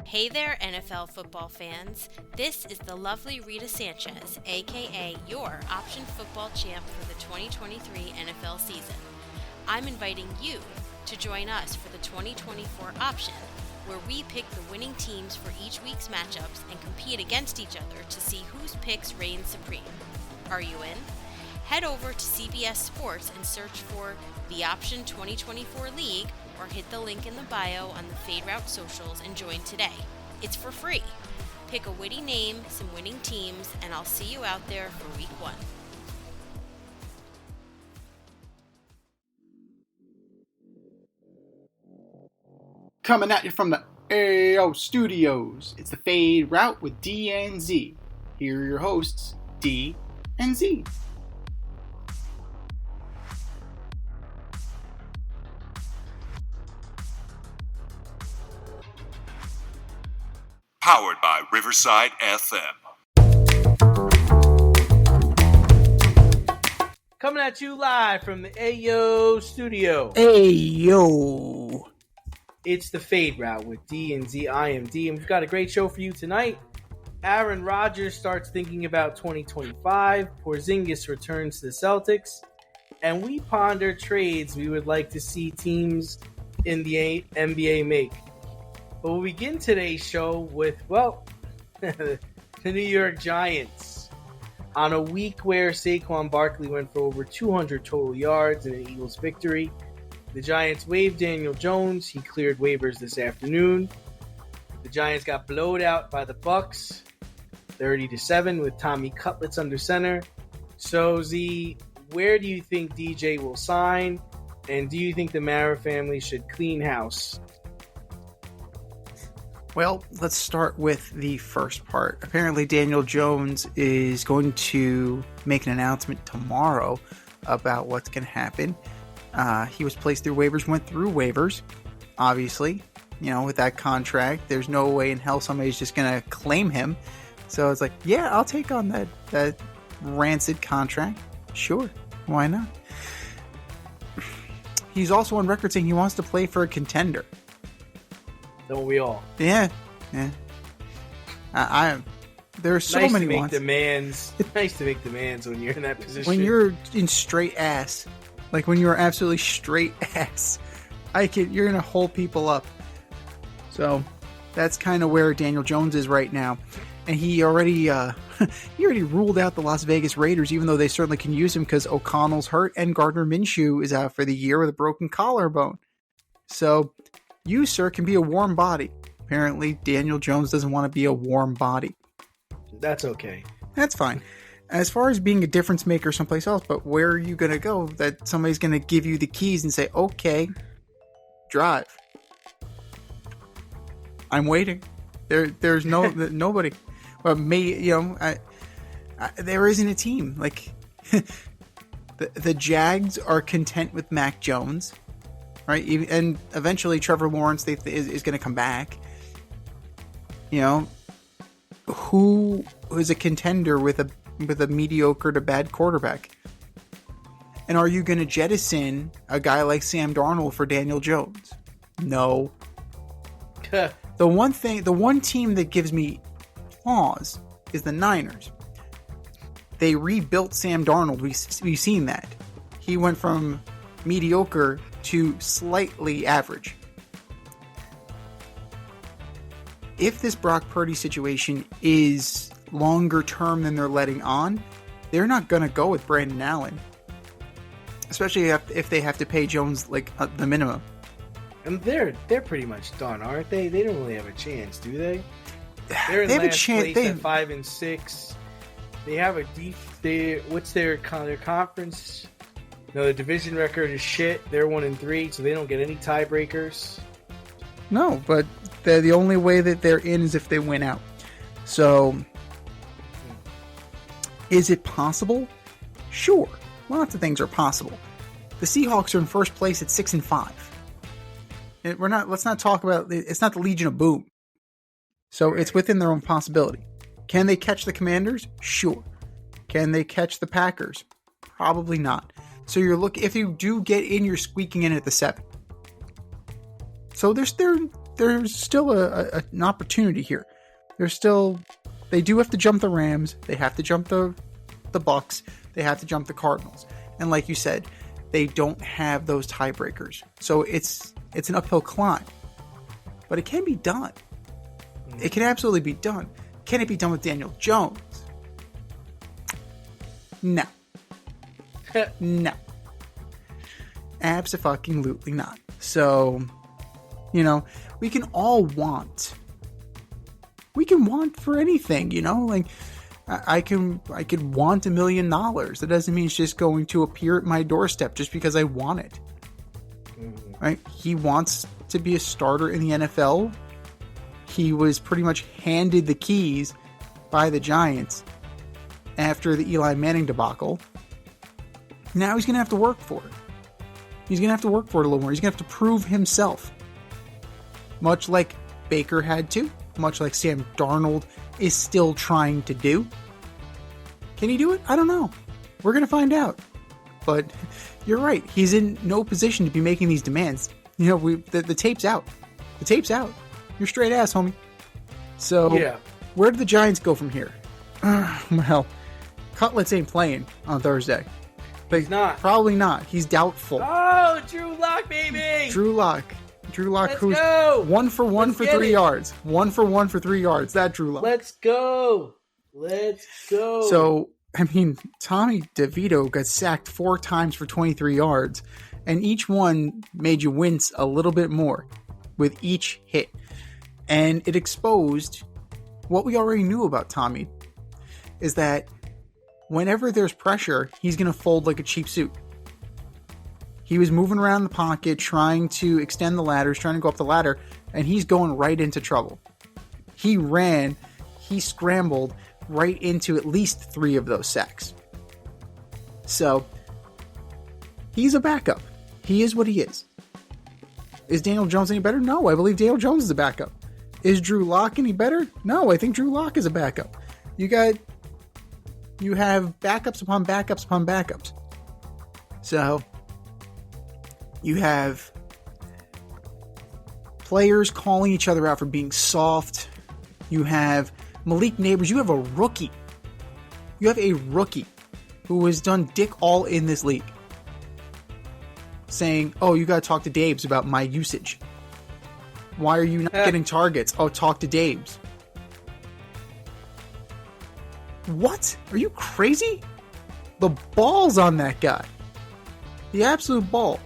Hey there, NFL football fans. This is the lovely Rita Sanchez, aka your option football champ for the 2023 NFL season. I'm inviting you to join us for the 2024 option, where we pick the winning teams for each week's matchups and compete against each other to see whose picks reign supreme. Are you in? Head over to CBS Sports and search for the Option 2024 League, or hit the link in the bio on the Fade Route socials and join today. It's for free. Pick a witty name, some winning teams, and I'll see you out there for week 1. Coming at you from the AO Studios, it's the Fade Route with D and Z. Here are your hosts, D and Z. Powered by Riverside FM. Coming at you live from the AO Studio. Ayo! It's the Fade Route with D and Z. I am D, and we've got a great show for you tonight. Aaron Rodgers starts thinking about 2025. Porzingis returns to the Celtics. And we ponder trades we would like to see teams in the NBA make. But we'll begin today's show with, the New York Giants. On a week where Saquon Barkley went for over 200 total yards in an Eagles victory, the Giants waived Daniel Jones. He cleared waivers this afternoon. The Giants got blowed out by the Bucks, 30-7, with Tommy Cutlets under center. So, Z, where do you think DJ will sign? And do you think the Mara family should clean house? Well, let's start with the first part. Apparently, Daniel Jones is going to make an announcement tomorrow about what's going to happen. He was placed through waivers, went through waivers, obviously. You know, with that contract, there's no way in hell somebody's just going to claim him. So it's like, yeah, I'll take on that rancid contract. Sure, why not? He's also on record saying he wants to play for a contender. Don't we all? Yeah. There are so many wants. It's nice to make demands when you're in that position. When you're in straight ass, like when you're absolutely straight ass, you're gonna hold people up. So that's kind of where Daniel Jones is right now, and he already ruled out the Las Vegas Raiders, even though they certainly can use him because O'Connell's hurt and Gardner Minshew is out for the year with a broken collarbone. So you, sir, can be a warm body. Apparently, Daniel Jones doesn't want to be a warm body. That's okay. That's fine. As far as being a difference maker someplace else, but where are you going to go that somebody's going to give you the keys and say, okay, drive? I'm waiting. There's nobody. But there isn't a team. Like, the Jags are content with Mac Jones. Right, and eventually Trevor Lawrence is going to come back. You know, who is a contender with a mediocre to bad quarterback? And are you going to jettison a guy like Sam Darnold for Daniel Jones? No. The one team that gives me pause is the Niners. They rebuilt Sam Darnold. We've seen that. He went from mediocre to slightly average. If this Brock Purdy situation is longer term than they're letting on, they're not going to go with Brandon Allen. Especially if they have to pay Jones like the minimum. And they're pretty much done, aren't they? They don't really have a chance, do they? They're in they have last a chance. Place at 5-6. They have what's their conference? No, the division record is shit. They're 1-3, so they don't get any tiebreakers. No, but the only way that they're in is if they win out. So, is it possible? Sure, lots of things are possible. The Seahawks are in first place at 6-5. Let's not talk about. It's not the Legion of Boom. So it's within their own possibility. Can they catch the Commanders? Sure. Can they catch the Packers? Probably not. So if you do get in, you're squeaking in at the 7. So they're there's still an opportunity here. They do have to jump the Rams. They have to jump the Bucks. They have to jump the Cardinals. And like you said, they don't have those tiebreakers. So it's an uphill climb. But it can be done. It can absolutely be done. Can it be done with Daniel Jones? No. No. Abso-fucking-lutely not. So, we can all want. We can want for anything, like I could want $1 million. That doesn't mean it's just going to appear at my doorstep just because I want it. Right? He wants to be a starter in the NFL. He was pretty much handed the keys by the Giants after the Eli Manning debacle. Now he's going to have to work for it. He's going to have to work for it a little more. He's going to have to prove himself. Much like Baker had to. Much like Sam Darnold is still trying to do. Can he do it? I don't know. We're going to find out. But you're right. He's in no position to be making these demands. The tape's out. The tape's out. You're straight ass, homie. So, yeah. Where do the Giants go from here? Well, Cutlets ain't playing on Thursday. He's not. Probably not. He's doubtful. Oh, Drew Lock, baby! Drew Lock, Let's who's go! 1 for 1 for 3 yards. 1 for 1 for 3 yards. That Drew Lock. Let's go! So, Tommy DeVito got sacked 4 times for 23 yards, and each one made you wince a little bit more with each hit. And it exposed what we already knew about Tommy, is that whenever there's pressure, he's going to fold like a cheap suit. He was moving around the pocket, trying to extend the ladders, trying to go up the ladder, and he's going right into trouble. He scrambled right into at least 3 of those sacks. So, he's a backup. He is what he is. Is Daniel Jones any better? No, I believe Daniel Jones is a backup. Is Drew Lock any better? No, I think Drew Lock is a backup. You have backups upon backups upon backups. So, you have players calling each other out for being soft. You have Malik Neighbors. You have a rookie. Who has done dick all in this league. Saying, oh, you gotta talk to Dabes about my usage. Why are you not getting targets? Oh, talk to Dabes. What? Are you crazy? The balls on that guy. The absolute balls.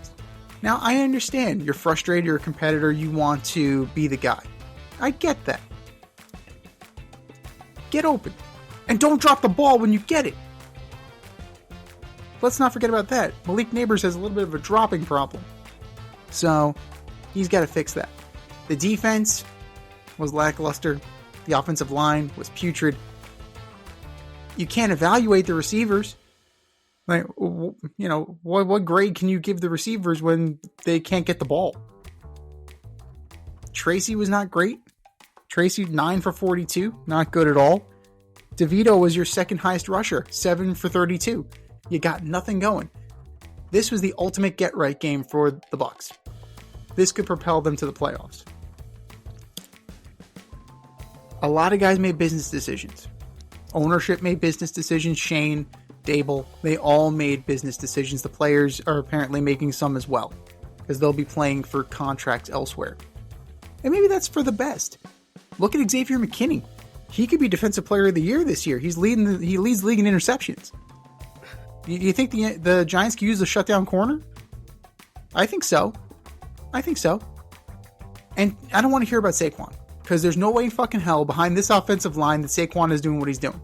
Now, I understand you're frustrated, you're a competitor, you want to be the guy. I get that. Get open. And don't drop the ball when you get it. Let's not forget about that. Malik Neighbors has a little bit of a dropping problem. So, he's got to fix that. The defense was lackluster. The offensive line was putrid. You can't evaluate the receivers. Like, what grade can you give the receivers when they can't get the ball? Tracy was not great. Tracy, 9 for 42. Not good at all. DeVito was your second highest rusher. 7 for 32. You got nothing going. This was the ultimate get-right game for the Bucs. This could propel them to the playoffs. A lot of guys made business decisions. Ownership made business decisions. Shane, Dable, they all made business decisions. The players are apparently making some as well, because they'll be playing for contracts elsewhere. And maybe that's for the best. Look at Xavier McKinney. He could be Defensive Player of the Year this year. He leads the league in interceptions. You think the Giants could use a shutdown corner? I think so. And I don't want to hear about Saquon, because there's no way in fucking hell behind this offensive line that Saquon is doing what he's doing.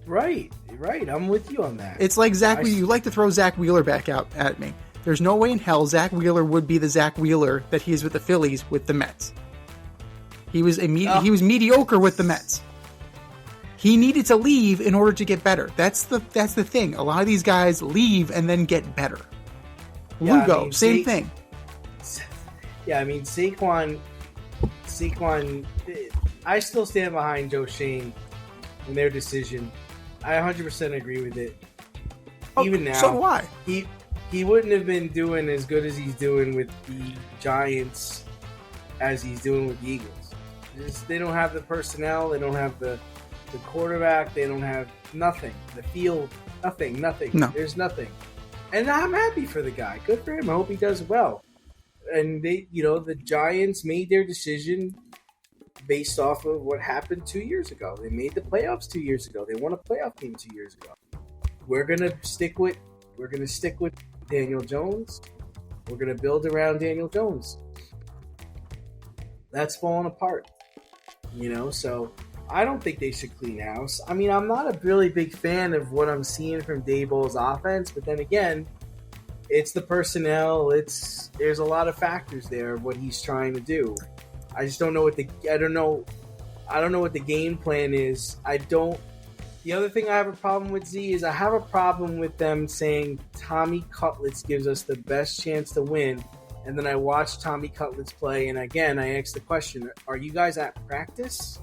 Right. I'm with you on that. It's like you like to throw Zach Wheeler back out at me. There's no way in hell Zach Wheeler would be the Zach Wheeler that he is with the Phillies with the Mets. He was mediocre with the Mets. He needed to leave in order to get better. That's the thing. A lot of these guys leave and then get better. Yeah, Lugo, same thing. Yeah, Saquon, I still stand behind Joe Shane and their decision. I 100% agree with it. Even now, so do I. He wouldn't have been doing as good as he's doing with the Giants as he's doing with the Eagles. They don't have the personnel. They don't have the quarterback. They don't have nothing. The field, nothing. No. There's nothing. And I'm happy for the guy. Good for him. I hope he does well. And the Giants made their decision based off of what happened 2 years ago. They made the playoffs 2 years ago. They won a playoff game 2 years ago. We're gonna stick with Daniel Jones. We're gonna build around Daniel Jones. That's falling apart. So I don't think they should clean house. I mean, I'm not a really big fan of what I'm seeing from Daboll's offense, but then again, it's the personnel. There's a lot of factors there of what he's trying to do. I just don't know I don't know what the game plan is. The other thing I have a problem with, Z, is I have a problem with them saying Tommy Cutlets gives us the best chance to win. And then I watch Tommy Cutlets play, and again, I ask the question, are you guys at practice?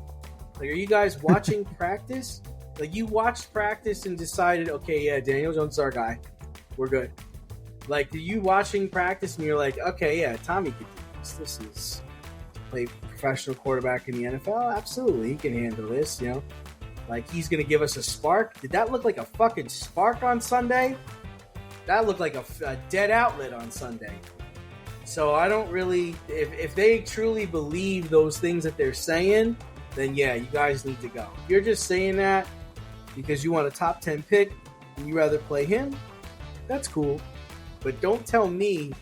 Like, are you guys watching practice? Like, you watched practice and decided, okay, yeah, Daniel Jones is our guy. We're good. Like, are you watching practice and you're like, okay, yeah, Tommy can do this. This is play professional quarterback in the NFL? Absolutely, he can handle this, Like, he's going to give us a spark. Did that look like a fucking spark on Sunday? That looked like a dead outlet on Sunday. So I don't really, if they truly believe those things that they're saying, then yeah, you guys need to go. If you're just saying that because you want a top 10 pick and you rather play him, that's cool. But don't tell me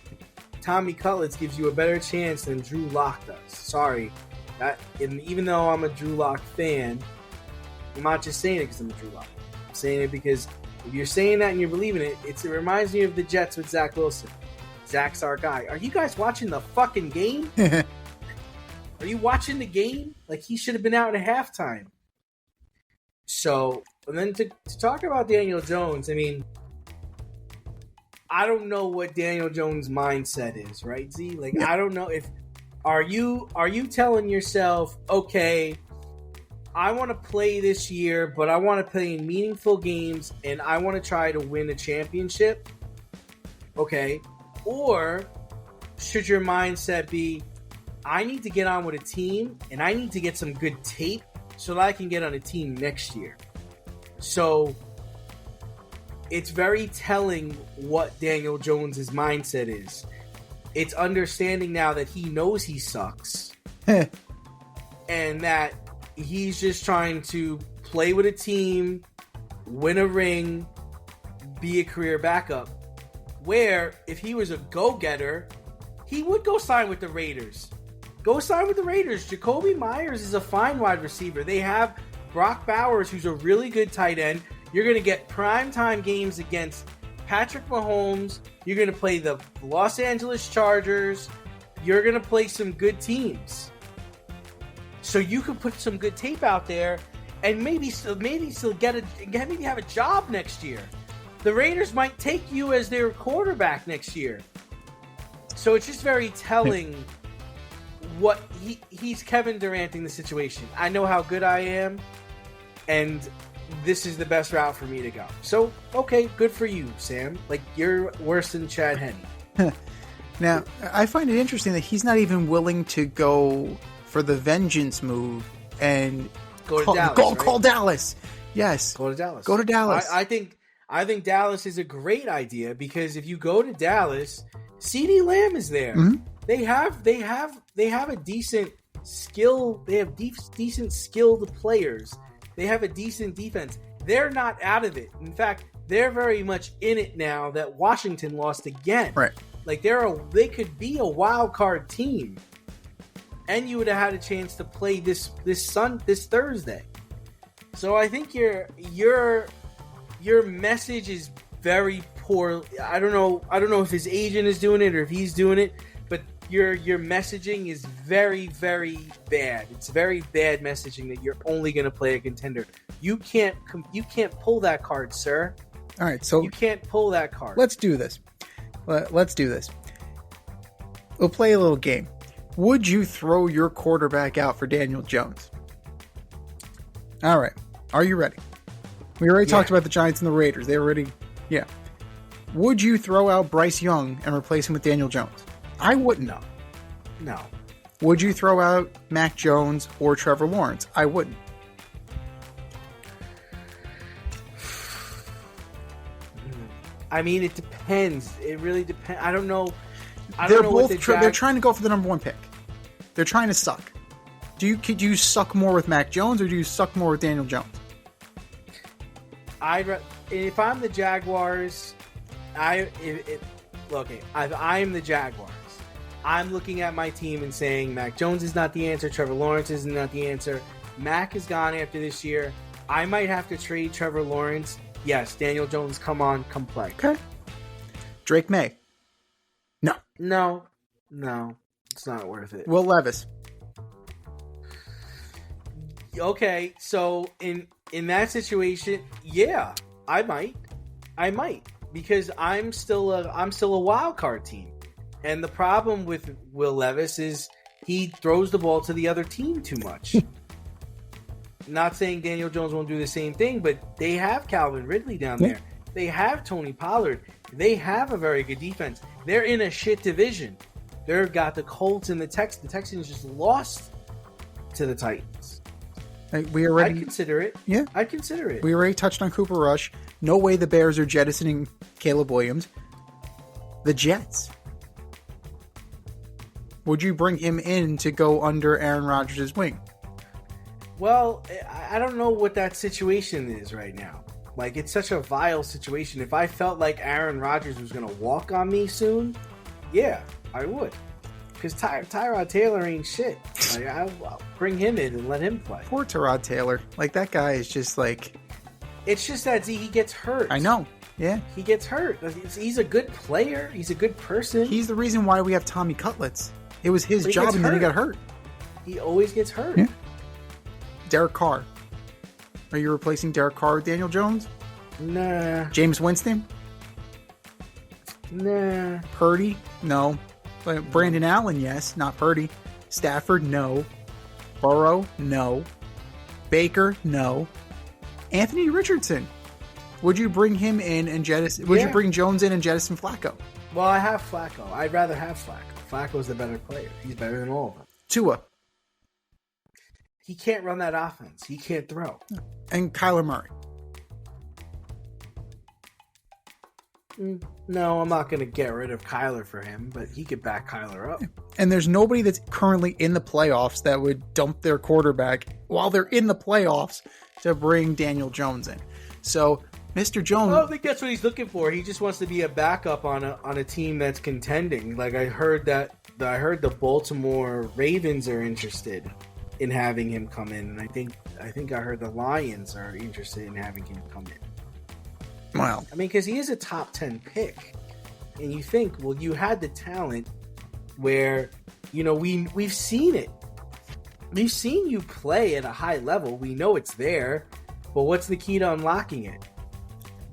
Tommy Cutlets gives you a better chance than Drew Lock does. Sorry. Even though I'm a Drew Lock fan, I'm not just saying it because I'm a Drew Lock. I'm saying it because if you're saying that and you're believing it, it reminds me of the Jets with Zach Wilson. Zach's our guy. Are you guys watching the fucking game? Are you watching the game? Like, he should have been out at halftime. So, and then to talk about Daniel Jones, I mean, I don't know what Daniel Jones' mindset is, right, Z? Like, I don't know if are you telling yourself, okay, I want to play this year, but I want to play in meaningful games and I want to try to win a championship? Okay. Or should your mindset be, I need to get on with a team and I need to get some good tape so that I can get on a team next year? So it's very telling what Daniel Jones' mindset is. It's understanding now that he knows he sucks and that he's just trying to play with a team, win a ring, be a career backup. Where, if he was a go-getter, he would go sign with the Raiders. Go sign with the Raiders. Jacoby Myers is a fine wide receiver. They have Brock Bowers, who's a really good tight end. You're going to get primetime games against Patrick Mahomes. You're going to play the Los Angeles Chargers. You're going to play some good teams. So you could put some good tape out there and maybe still have a job next year. The Raiders might take you as their quarterback next year. So it's just very telling what he's Kevin Duranting the situation. I know how good I am, and this is the best route for me to go. So, okay, good for you, Sam. Like, you're worse than Chad Henne. Now, I find it interesting that he's not even willing to go for the vengeance move and call Dallas. Yes. Go to Dallas. Go to Dallas. I think Dallas is a great idea because if you go to Dallas, CeeDee Lamb is there. Mm-hmm. They have a decent skill. They have decent skilled players. They have a decent defense. They're not out of it. In fact, they're very much in it now that Washington lost again. Right. Like they could be a wild card team, and you would have had a chance to play this Thursday. So I think your message is very poor. I don't know if his agent is doing it or if he's doing it, but your messaging is very, very bad. It's very bad messaging that you're only going to play a contender. You can't pull that card, sir. All right, so you can't pull that card. Let's do this. We'll play a little game. Would you throw your quarterback out for Daniel Jones? All right. Are you ready? We already talked about the Giants and the Raiders. Yeah. Would you throw out Bryce Young and replace him with Daniel Jones? I wouldn't. No. Would you throw out Mac Jones or Trevor Lawrence? I wouldn't. I mean, it depends. It really depends. I don't know. They're both. They're trying to go for the number one pick. They're trying to suck. Do you suck more with Mac Jones or do you suck more with Daniel Jones? If I'm the Jaguars, if I'm the Jaguars, I'm looking at my team and saying Mac Jones is not the answer. Trevor Lawrence is not the answer. Mac is gone after this year. I might have to trade Trevor Lawrence. Yes, Daniel Jones, come play. Okay. Drake May. No, it's not worth it. Will Levis. Okay, so in that situation, yeah, I might because I'm still a wild card team, and the problem with Will Levis is he throws the ball to the other team too much. Not saying Daniel Jones won't do the same thing, but they have Calvin Ridley down there. They have Tony Pollard. They have a very good defense. They're in a shit division. They've got the Colts and the Texans. The Texans just lost to the Titans. I'd consider it. Yeah. I'd consider it. We already touched on Cooper Rush. No way the Bears are jettisoning Caleb Williams. The Jets. Would you bring him in to go under Aaron Rodgers' wing? Well, I don't know what that situation is right now. Like, it's such a vile situation. If I felt like Aaron Rodgers was going to walk on me soon, yeah, I would. Because Tyrod Taylor ain't shit. Like, I'll bring him in and let him play. Poor Tyrod Taylor. Like, that guy is just like... It's just that he gets hurt. I know. Yeah. He gets hurt. He's a good player. He's a good person. He's the reason why we have Tommy Cutlets. It was his job and then he got hurt. He always gets hurt. Yeah. Derek Carr. Are you replacing Derek Carr with Daniel Jones? Nah. James Winston? Nah. Purdy? No. But Brandon Allen, yes. Not Purdy. Stafford? No. Burrow? No. Baker? No. Anthony Richardson? Would you bring him in and jettison? Would you bring Jones in and jettison Flacco? Well, I have Flacco. I'd rather have Flacco. Flacco's the better player. He's better than all of them. Tua? He can't run that offense. He can't throw. And Kyler Murray? No, I'm not going to get rid of Kyler for him, but he could back Kyler up. And there's nobody that's currently in the playoffs that would dump their quarterback while they're in the playoffs to bring Daniel Jones in. So, Mr. Jones... I don't think that's what he's looking for. He just wants to be a backup on a team that's contending. Like, I heard the Baltimore Ravens are interested in having him come in, and I think I heard the Lions are interested in having him come in. Wow. I mean, because he is a top 10 pick, and you think, well, you had the talent where, you know, we've seen it. We've seen you play at a high level. We know it's there, but what's the key to unlocking it?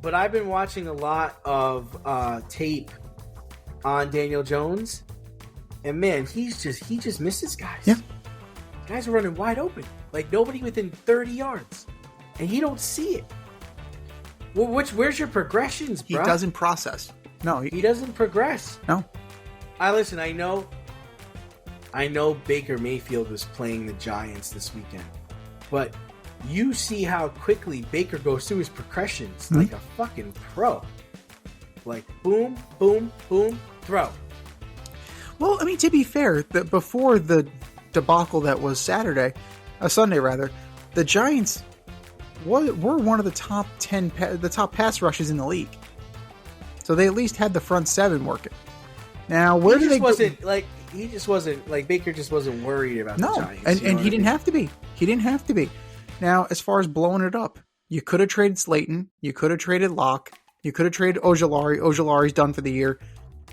But I've been watching a lot of tape on Daniel Jones, and man, he just misses guys. Yeah. Guys are running wide open, like nobody within 30 yards, and you don't see it. Well, where's your progressions, bro? He doesn't process. No, he doesn't progress. No. Listen, I know Baker Mayfield was playing the Giants this weekend, but you see how quickly Baker goes through his progressions like a fucking pro. Like boom, boom, boom, throw. Well, I mean, to be fair, before the debacle that was Sunday, the Giants were one of the top 10, the top pass rushes in the league. So they at least had the front seven working. Now, Baker just wasn't worried about the Giants. And he didn't have to be. He didn't have to be. Now, as far as blowing it up, you could have traded Slayton. You could have traded Locke. You could have traded Ojulari. Ojulari's done for the year.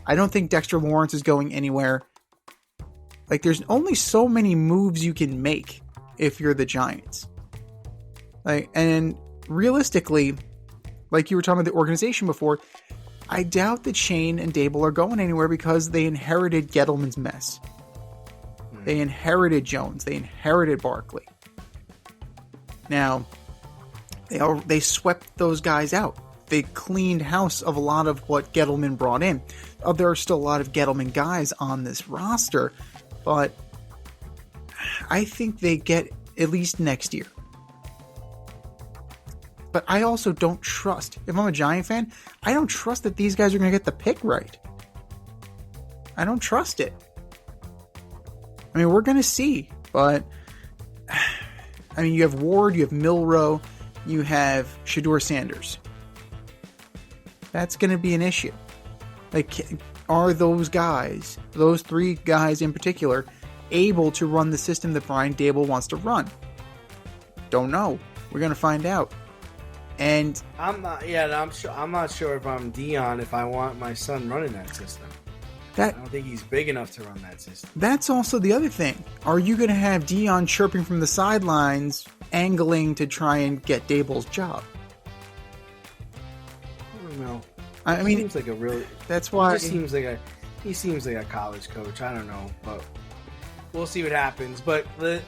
I don't think Dexter Lawrence is going anywhere. Like, there's only so many moves you can make if you're the Giants. Like, and realistically, like you were talking about the organization before, I doubt that Shane and Dable are going anywhere because they inherited Gettleman's mess. They inherited Jones. They inherited Barkley. Now, they swept those guys out. They cleaned house of a lot of what Gettleman brought in. There are still a lot of Gettleman guys on this roster, but I think they get at least next year. But I also don't trust, if I'm a Giant fan, I don't trust that these guys are going to get the pick right. I don't trust it. I mean, we're going to see, but I mean, you have Ward, you have Milroe, you have Shedeur Sanders. That's going to be an issue. Like, are those guys, those three guys in particular, able to run the system that Brian Daboll wants to run? Don't know. We're going to find out. And I'm not sure if I'm Dion if I want my son running that system. I don't think he's big enough to run that system. That's also the other thing. Are you going to have Dion chirping from the sidelines, angling to try and get Daboll's job? I don't know. I mean, seems like a really. That's why he seems like a college coach. I don't know, but we'll see what happens. But the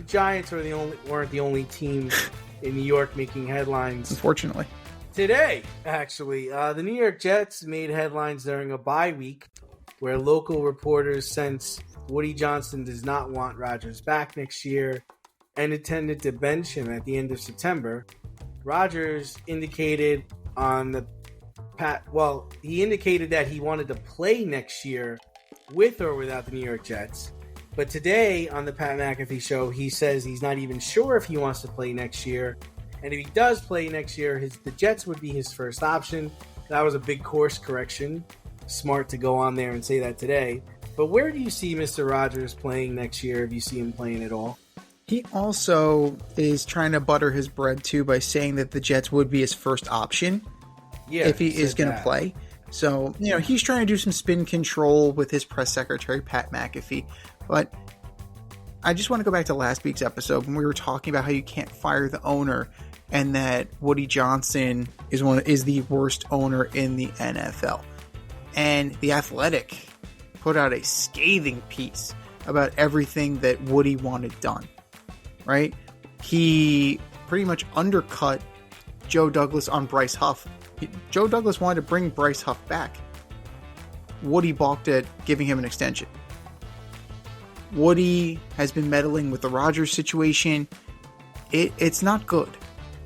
Giants weren't the only team in New York making headlines. Unfortunately. Today, actually, the New York Jets made headlines during a bye week where local reporters sensed Woody Johnson does not want Rodgers back next year and intended to bench him at the end of September. Rodgers indicated he indicated that he wanted to play next year with or without the New York Jets. But today on the Pat McAfee show, he says he's not even sure if he wants to play next year. And if he does play next year, the Jets would be his first option. That was a big course correction. Smart to go on there and say that today. But where do you see Mr. Rodgers playing next year if you see him playing at all? He also is trying to butter his bread, too, by saying that the Jets would be his first option if he is going to play. So, he's trying to do some spin control with his press secretary, Pat McAfee. But I just want to go back to last week's episode when we were talking about how you can't fire the owner and that Woody Johnson is the worst owner in the NFL. And The Athletic put out a scathing piece about everything that Woody wanted done, right? He pretty much undercut Joe Douglas on Bryce Huff. Joe Douglas wanted to bring Bryce Huff back. Woody balked at giving him an extension. Woody has been meddling with the Rodgers situation. It's not good.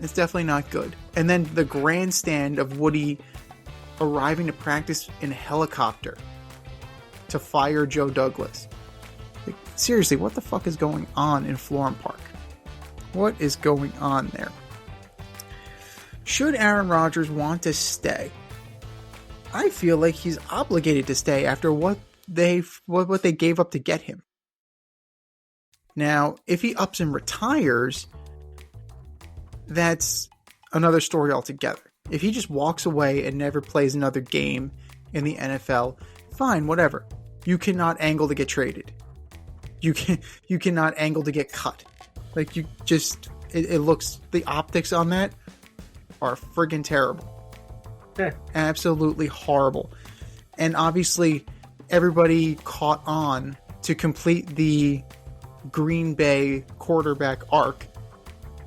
It's definitely not good. And then the grandstand of Woody arriving to practice in a helicopter to fire Joe Douglas. Like, seriously, what the fuck is going on in Florham Park? What is going on there? Should Aaron Rodgers want to stay? I feel like he's obligated to stay after what they gave up to get him. Now, if he ups and retires, that's another story altogether. If he just walks away and never plays another game in the NFL, fine, whatever. You cannot angle to get traded. You cannot angle to get cut. Like, it looks, the optics on that are friggin' terrible. Absolutely horrible. And obviously, everybody caught on to complete the Green Bay quarterback arc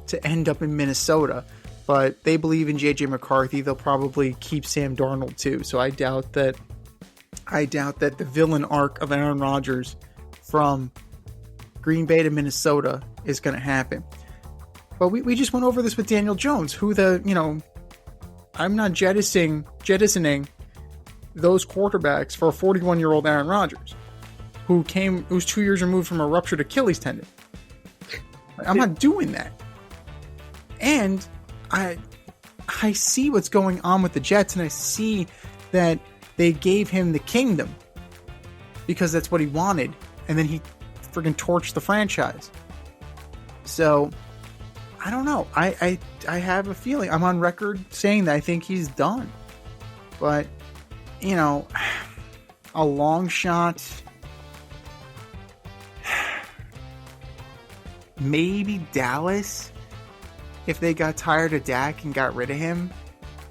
to end up in Minnesota, but they believe in JJ McCarthy. They'll probably keep Sam Darnold too. So I doubt that the villain arc of Aaron Rodgers from Green Bay to Minnesota is going to happen. But we just went over this with Daniel Jones, who I'm not jettisoning those quarterbacks for a 41-year-old Aaron Rodgers, who's 2 years removed from a ruptured Achilles tendon. I'm not doing that. And I see what's going on with the Jets, and I see that they gave him the kingdom because that's what he wanted, and then he friggin' torched the franchise. So, I don't know. I have a feeling. I'm on record saying that I think he's done. But, a long shot. Maybe Dallas, if they got tired of Dak and got rid of him.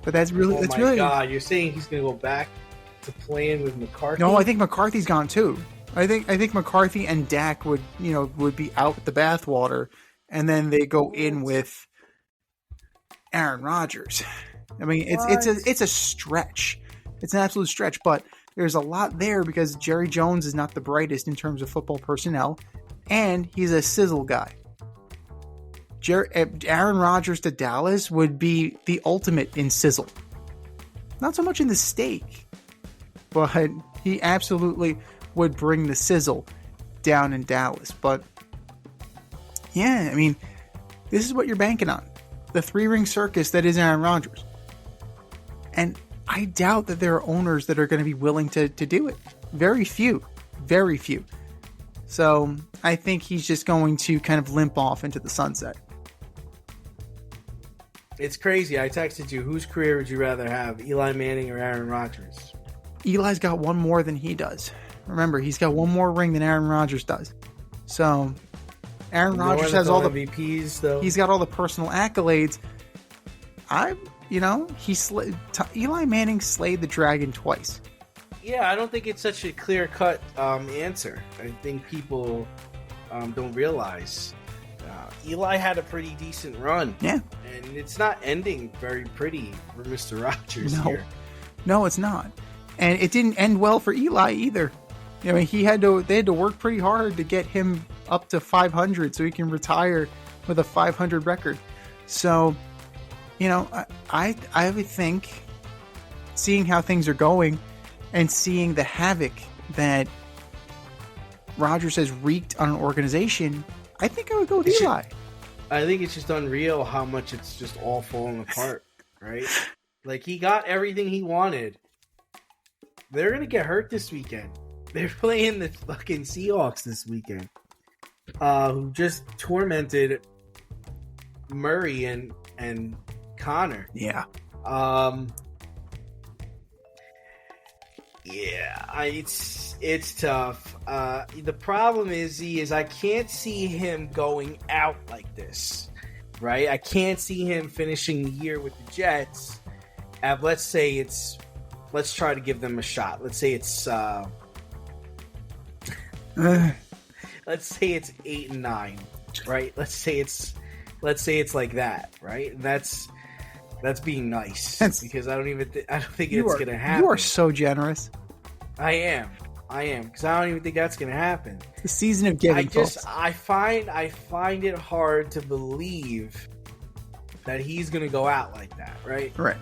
But that's really... Oh my God, you're saying he's going to go back to playing with McCarthy? No, I think McCarthy's gone too. I think McCarthy and Dak would be out with the bathwater, and then they go in with Aaron Rodgers. I mean, it's a stretch. It's an absolute stretch, but there's a lot there because Jerry Jones is not the brightest in terms of football personnel. and he's a sizzle guy. Aaron Rodgers to Dallas would be the ultimate in sizzle. Not so much in the steak, but he absolutely would bring the sizzle down in Dallas. But yeah, I mean, this is what you're banking on. The three-ring circus that is Aaron Rodgers. And I doubt that there are owners that are going to be willing to do it. Very few. Very few. So I think he's just going to kind of limp off into the sunset. It's crazy. I texted you, whose career would you rather have, Eli Manning or Aaron Rodgers? Eli's got one more than he does. Remember, he's got one more ring than Aaron Rodgers does. So Aaron Rodgers has all the MVPs, though. He's got all the personal accolades. Eli Manning slayed the dragon twice. Yeah, I don't think it's such a clear-cut answer. I think people don't realize Eli had a pretty decent run. Yeah. And it's not ending very pretty for Mr. Rodgers here. No, it's not. And it didn't end well for Eli either. I mean, they had to work pretty hard to get him up to 500 so he can retire with a 500 record. So, I would think, seeing how things are going and seeing the havoc that Rodgers has wreaked on an organization, I think I would go with Eli. I think it's just unreal how much it's just all falling apart, right? Like, he got everything he wanted. They're going to get hurt this weekend. They're playing the fucking Seahawks this weekend, who just tormented Murray and Connor. Yeah. It's tough. The problem is I can't see him going out like this, right? I can't see him finishing the year with the Jets. Let's try to give them a shot. Let's say it's let's say it's 8-9, right? Let's say it's like that, right? And that's being nice, because I don't think it's going to happen. You are so generous. I am, because I don't even think that's going to happen. It's the season of giving. I find it hard to believe that he's going to go out like that, right? Right.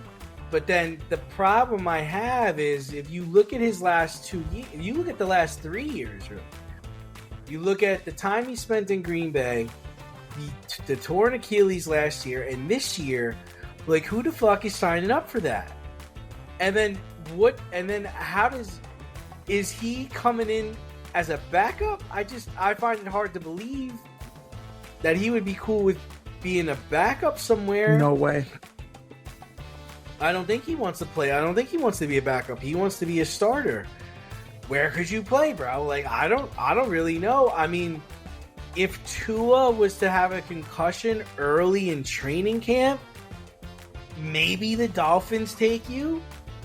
But then the problem I have is, if you look at his last 2 years, you look at the last 3 years, really. You look at the time he spent in Green Bay, the torn Achilles last year, and this year, like, who the fuck is signing up for that? And then is he coming in as a backup? I find it hard to believe that he would be cool with being a backup somewhere. No way. I don't think he wants to play. I don't think he wants to be a backup. He wants to be a starter. Where could you play, bro? Like, I don't really know. I mean, if Tua was to have a concussion early in training camp, maybe the Dolphins take you,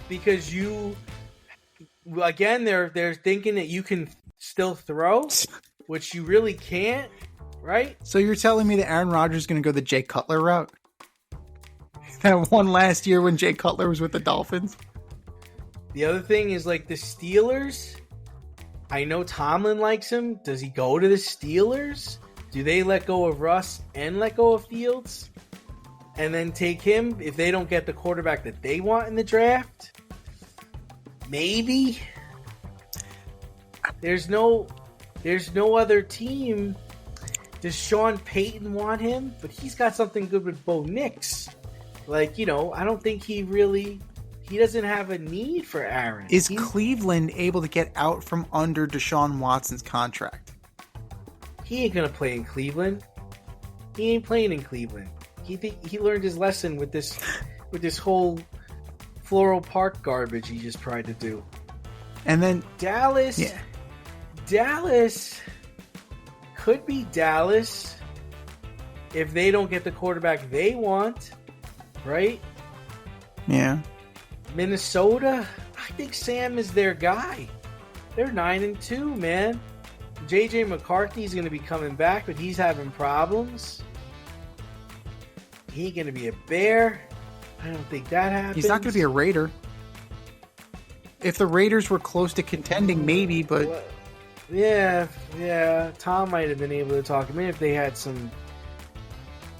because they're thinking that you can still throw, which you really can't, right? So you're telling me that Aaron Rodgers is going to go the Jay Cutler route? That one last year when Jay Cutler was with the Dolphins? The other thing is, like, the Steelers, I know Tomlin likes him. Does he go to the Steelers? Do they let go of Russ and let go of Fields and then take him if they don't get the quarterback that they want in the draft? Maybe. There's no other team. Does Sean Payton want him? But he's got something good with Bo Nix. Like, I don't think he doesn't have a need for Aaron. Is Cleveland able to get out from under Deshaun Watson's contract? He ain't gonna play in Cleveland. He ain't playing in Cleveland. He learned his lesson with this whole Floral Park garbage he just tried to do. And then Dallas. Yeah. Dallas could be Dallas if they don't get the quarterback they want, right? Yeah. Minnesota, I think Sam is their guy. They're 9-2, man. JJ McCarthy's going to be coming back, but he's having problems. He ain't going to be a Bear. I don't think that happens. He's not going to be a Raider. If the Raiders were close to contending, maybe, but... Yeah. Tom might have been able to talk him in if they had some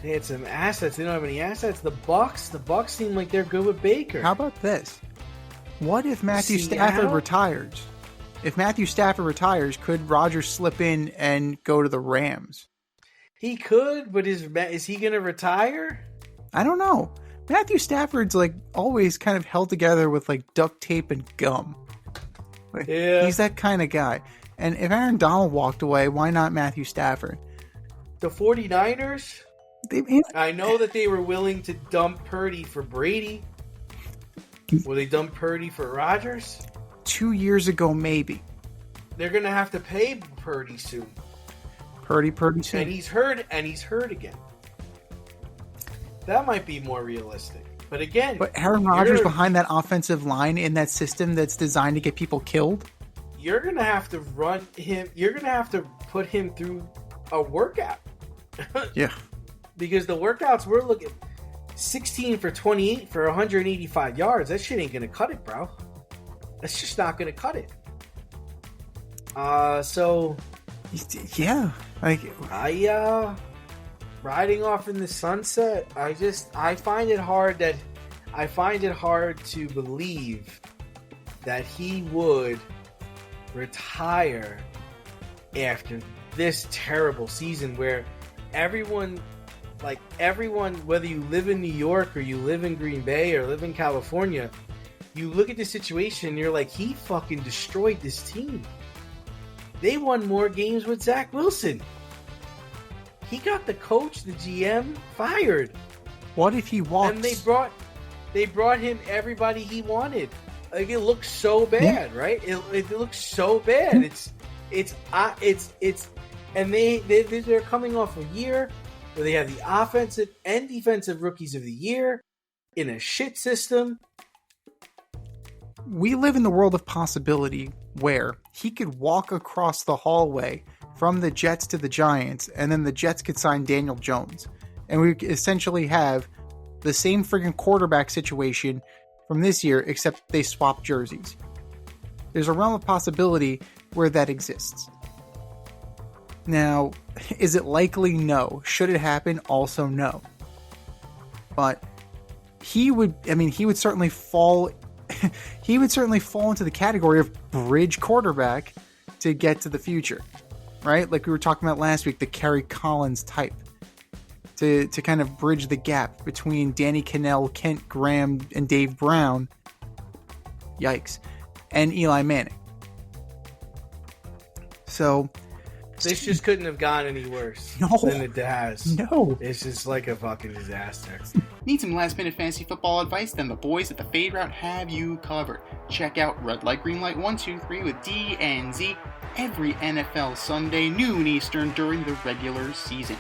assets. They don't have any assets. The Bucks seem like they're good with Baker. How about this? What if Matthew Seattle? Stafford retires? If Matthew Stafford retires, could Rodgers slip in and go to the Rams? He could, but is he going to retire? I don't know. Matthew Stafford's like always kind of held together with like duct tape and gum. Like, Yeah. he's that kind of guy. And if Aaron Donald walked away, why not Matthew Stafford? The 49ers? They, I know that they were willing to dump Purdy for Brady. Will they dump Purdy for Rodgers? 2 years ago, maybe. They're going to have to pay Purdy soon. Purdy soon. And he's hurt again. That might be more realistic. But again... But Aaron Rodgers behind that offensive line in that system that's designed to get people killed? You're going to have to run him... You're going to have to put him through a workout. Yeah. Because the workouts we're looking... 16 for 28 for 185 yards. That shit ain't going to cut it, bro. That's just not going to cut it. So... Yeah. Like... Riding off in the sunset, I find it hard to believe that he would retire after this terrible season where everyone, whether you live in New York or you live in Green Bay or live in California, you look at the situation and you're like, he fucking destroyed this team. They won more games with Zach Wilson. He got the coach, the GM, fired. What if he walks? And they brought him everybody he wanted. Like, it looks so bad, right? It looks so bad. And they're coming off a year where they have the offensive and defensive rookies of the year in a shit system. We live in the world of possibility where he could walk across the hallway from the Jets to the Giants, and then the Jets could sign Daniel Jones. And we essentially have the same freaking quarterback situation from this year, except they swap jerseys. There's a realm of possibility where that exists. Now, is it likely? No. Should it happen? Also no. But he would certainly fall into the category of bridge quarterback to get to the future. Right? Like we were talking about last week, the Kerry Collins type. To kind of bridge the gap between Danny Cannell, Kent Graham, and Dave Brown. Yikes. And Eli Manning. So... This just couldn't have gone any worse than it has. No. It's just like a fucking disaster. Need some last-minute fantasy football advice? Then the boys at the Fade Route have you covered. Check out Red Light, Green Light 123 with D and Z every NFL Sunday, noon Eastern, during the regular season.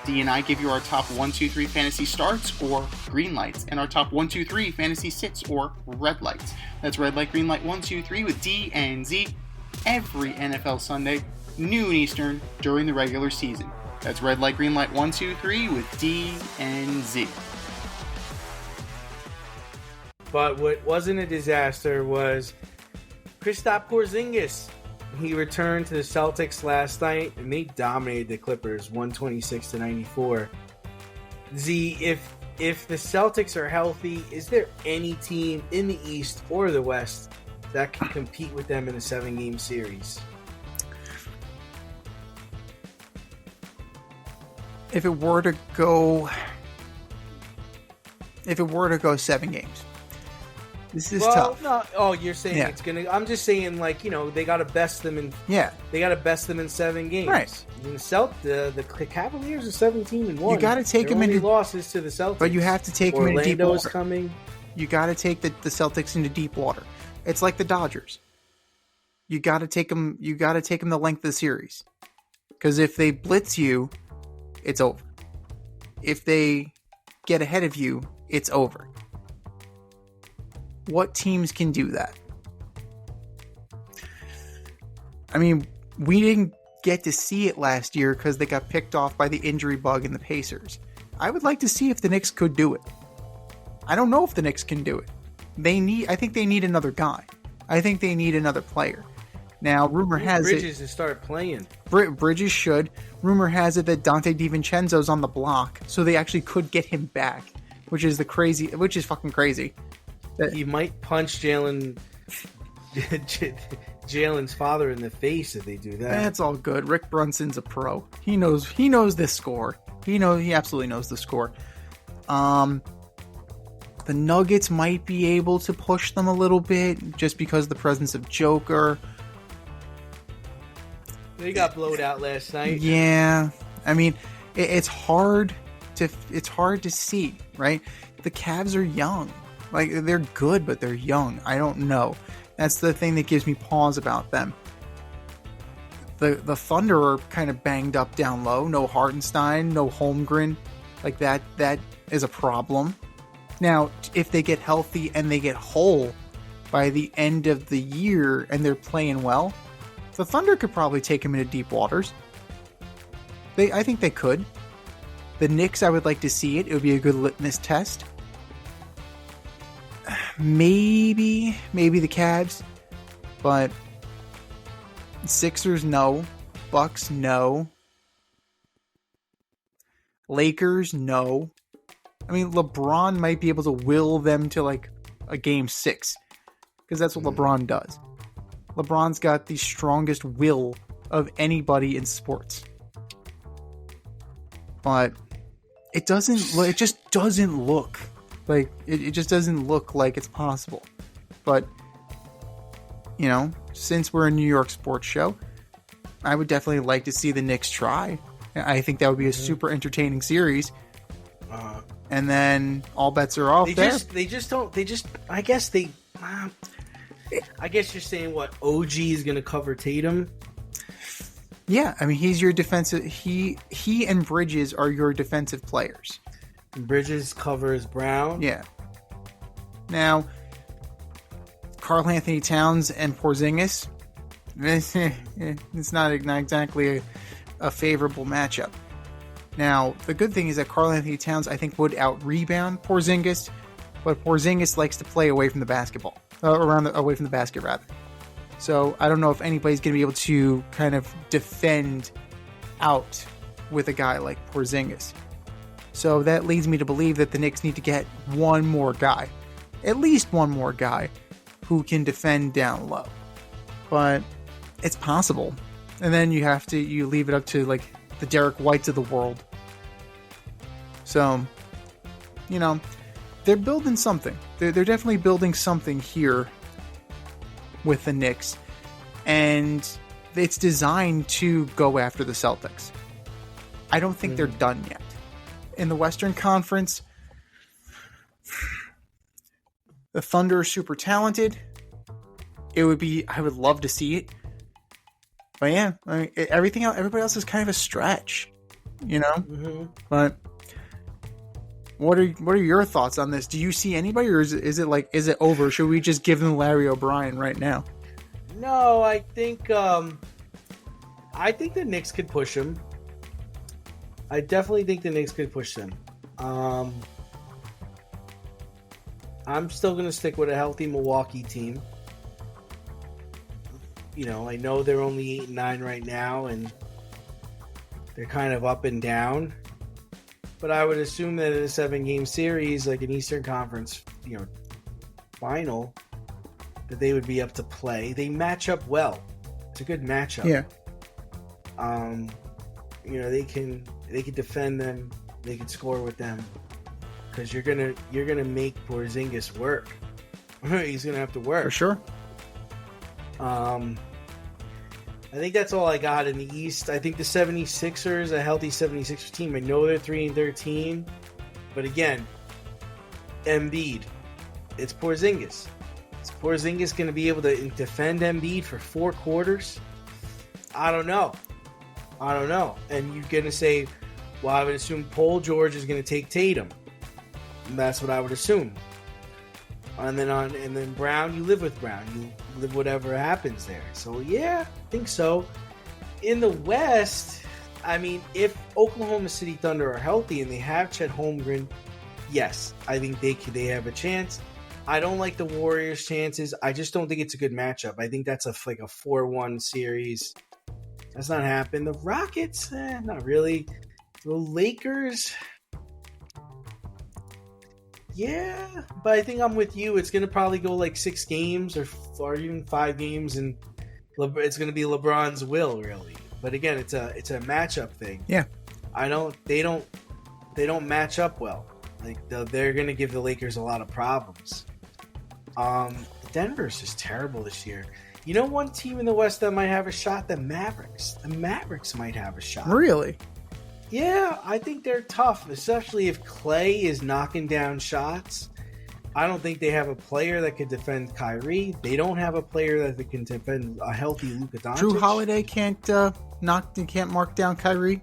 D and I give you our top 1, 2, 3 fantasy starts or green lights, and our top 1, 2, 3 fantasy sits or red lights. That's Red Light, Green Light 123 with D and Z every NFL Sunday, noon Eastern, during the regular season. That's Red Light, Green Light 123 with D and Z. But what wasn't a disaster was Kristaps Porzingis. He returned to the Celtics last night, and they dominated the Clippers 126-94. Z, if the Celtics are healthy, is there any team in the East or the West that can compete with them in a 7-game series? If it were to go 7 games. This is tough. No, you're saying it's gonna. I'm just saying, they gotta best them in. Yeah, they gotta best them in 7 games. Right. I mean, the Cavaliers are 17-1. You gotta take them into losses to the Celtics, but you have to take them into deep water. Orlando's coming. You gotta take the Celtics into deep water. It's like the Dodgers. You gotta take them. You gotta take them the length of the series, because if they blitz you, it's over. If they get ahead of you, it's over. What teams can do that? I mean, we didn't get to see it last year because they got picked off by the injury bug in the Pacers. I would like to see if the Knicks could do it. I don't know if the Knicks can do it. I think they need another guy. I think they need another player. Now, rumor has Bridges to start playing. Bridges should. Rumor has it that Dante DiVincenzo's on the block, so they actually could get him back, which is fucking crazy. He might punch Jalen's father in the face if they do that. That's all good. Rick Brunson's a pro. He knows the score. He absolutely knows the score. The Nuggets might be able to push them a little bit just because of the presence of Joker. They got blowed out last night. Yeah, I mean, it's hard to see, right? The Cavs are young, like they're good, but they're young. I don't know. That's the thing that gives me pause about them. The Thunder are kind of banged up down low. No Hartenstein, no Holmgren, like that. That is a problem. Now, if they get healthy and they get whole by the end of the year and they're playing well, the Thunder could probably take him into deep waters. I think they could. The Knicks, I would like to see it. It would be a good litmus test. Maybe the Cavs, but Sixers, no. Bucks, no. Lakers, no. I mean, LeBron might be able to will them to like a game 6 because that's what LeBron does. LeBron's got the strongest will of anybody in sports. But it just doesn't look like it just doesn't look like it's possible. But you know, since we're a New York sports show, I would definitely like to see the Knicks try. I think that would be a super entertaining series. And then all bets are off there. I guess you're saying what, OG is going to cover Tatum? Yeah, I mean, he's your defensive. He and Bridges are your defensive players. Bridges covers Brown. Yeah. Now, Karl Anthony Towns and Porzingis, it's not exactly a favorable matchup. Now, the good thing is that Karl Anthony Towns, I think, would out-rebound Porzingis, but Porzingis likes to play away from the basketball. Away from the basket, rather. So, I don't know if anybody's going to be able to kind of defend out with a guy like Porzingis. So, that leads me to believe that the Knicks need to get one more guy. At least one more guy who can defend down low. But it's possible. And then you leave it up to, like, the Derek Whites of the world. So, you know, they're building something. They're definitely building something here with the Knicks. And it's designed to go after the Celtics. I don't think they're done yet. In the Western Conference, the Thunder are super talented. I would love to see it. But yeah, I mean, everybody else is kind of a stretch, you know? Mm-hmm. But what are your thoughts on this? Do you see anybody, or is it over? Should we just give them Larry O'Brien right now? No, I think the Knicks could push him. I definitely think the Knicks could push them. I'm still going to stick with a healthy Milwaukee team. You know, I know they're only 8-9 right now, and they're kind of up and down. But I would assume that in a 7-game series, like an Eastern Conference, you know, final, that they would be up to play. They match up well. It's a good matchup. Yeah. You know, they can defend them. They can score with them. Because you're gonna make Porzingis work. He's gonna have to work for sure. I think that's all I got in the East. I think the 76ers, a healthy 76ers team. I know they're 3-13, but again, Embiid, it's Porzingis. Is Porzingis going to be able to defend Embiid for 4 quarters? I don't know. And you're going to say, well, I would assume Paul George is going to take Tatum. And that's what I would assume. And then Brown, you live with Brown. You live whatever happens there. So yeah, I think so. In the West, I mean, if Oklahoma City Thunder are healthy and they have Chet Holmgren, yes, I think they have a chance. I don't like the Warriors' chances. I just don't think it's a good matchup. I think that's like a 4-1 series. That's not happening. The Rockets, not really. The Lakers, yeah, but I think I'm with you. It's going to probably go like 6 games or even 5 games, and it's going to be LeBron's will, really. But again, it's a matchup thing. Yeah, they don't match up well. Like they're going to give the Lakers a lot of problems. Denver's just terrible this year. You know, one team in the West that might have a shot, the Mavericks. The Mavericks might have a shot. Really? Yeah, I think they're tough, especially if Clay is knocking down shots. I don't think they have a player that could defend Kyrie. They don't have a player that can defend a healthy Luka Doncic. Drew Holiday can't mark down Kyrie.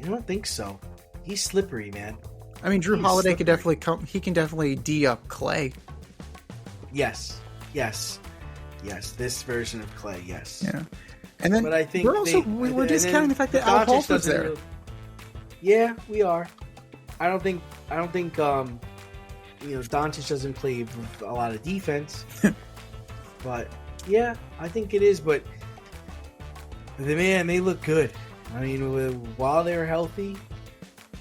I don't think so. He's slippery, man. I mean, Drew Holiday could definitely come. He can definitely D up Clay. Yes. This version of Clay, yes. Yeah, and then but I think we're discounting the fact that Al Horford's there. Yeah, we are. I don't think Doncic doesn't play with a lot of defense. But yeah, I think it is. But they look good. I mean, while they're healthy,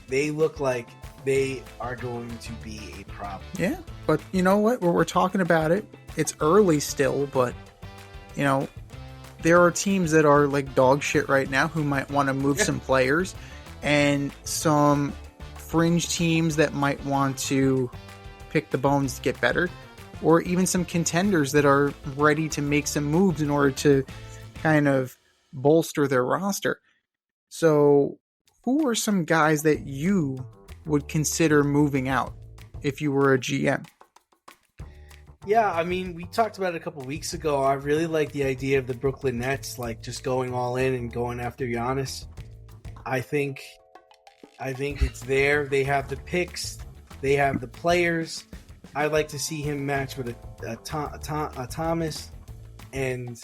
they look like they are going to be a problem. Yeah, but you know what? We're talking about it. It's early still, but you know, there are teams that are like dog shit right now who might want to move some players, and some fringe teams that might want to pick the bones to get better, or even some contenders that are ready to make some moves in order to kind of bolster their roster. So, who are some guys that you would consider moving out if you were a GM? Yeah, I mean, we talked about it a couple weeks ago. I really like the idea of the Brooklyn Nets, like just going all in and going after Giannis. I think it's there. They have the picks. They have the players. I'd like to see him match with a Thomas, and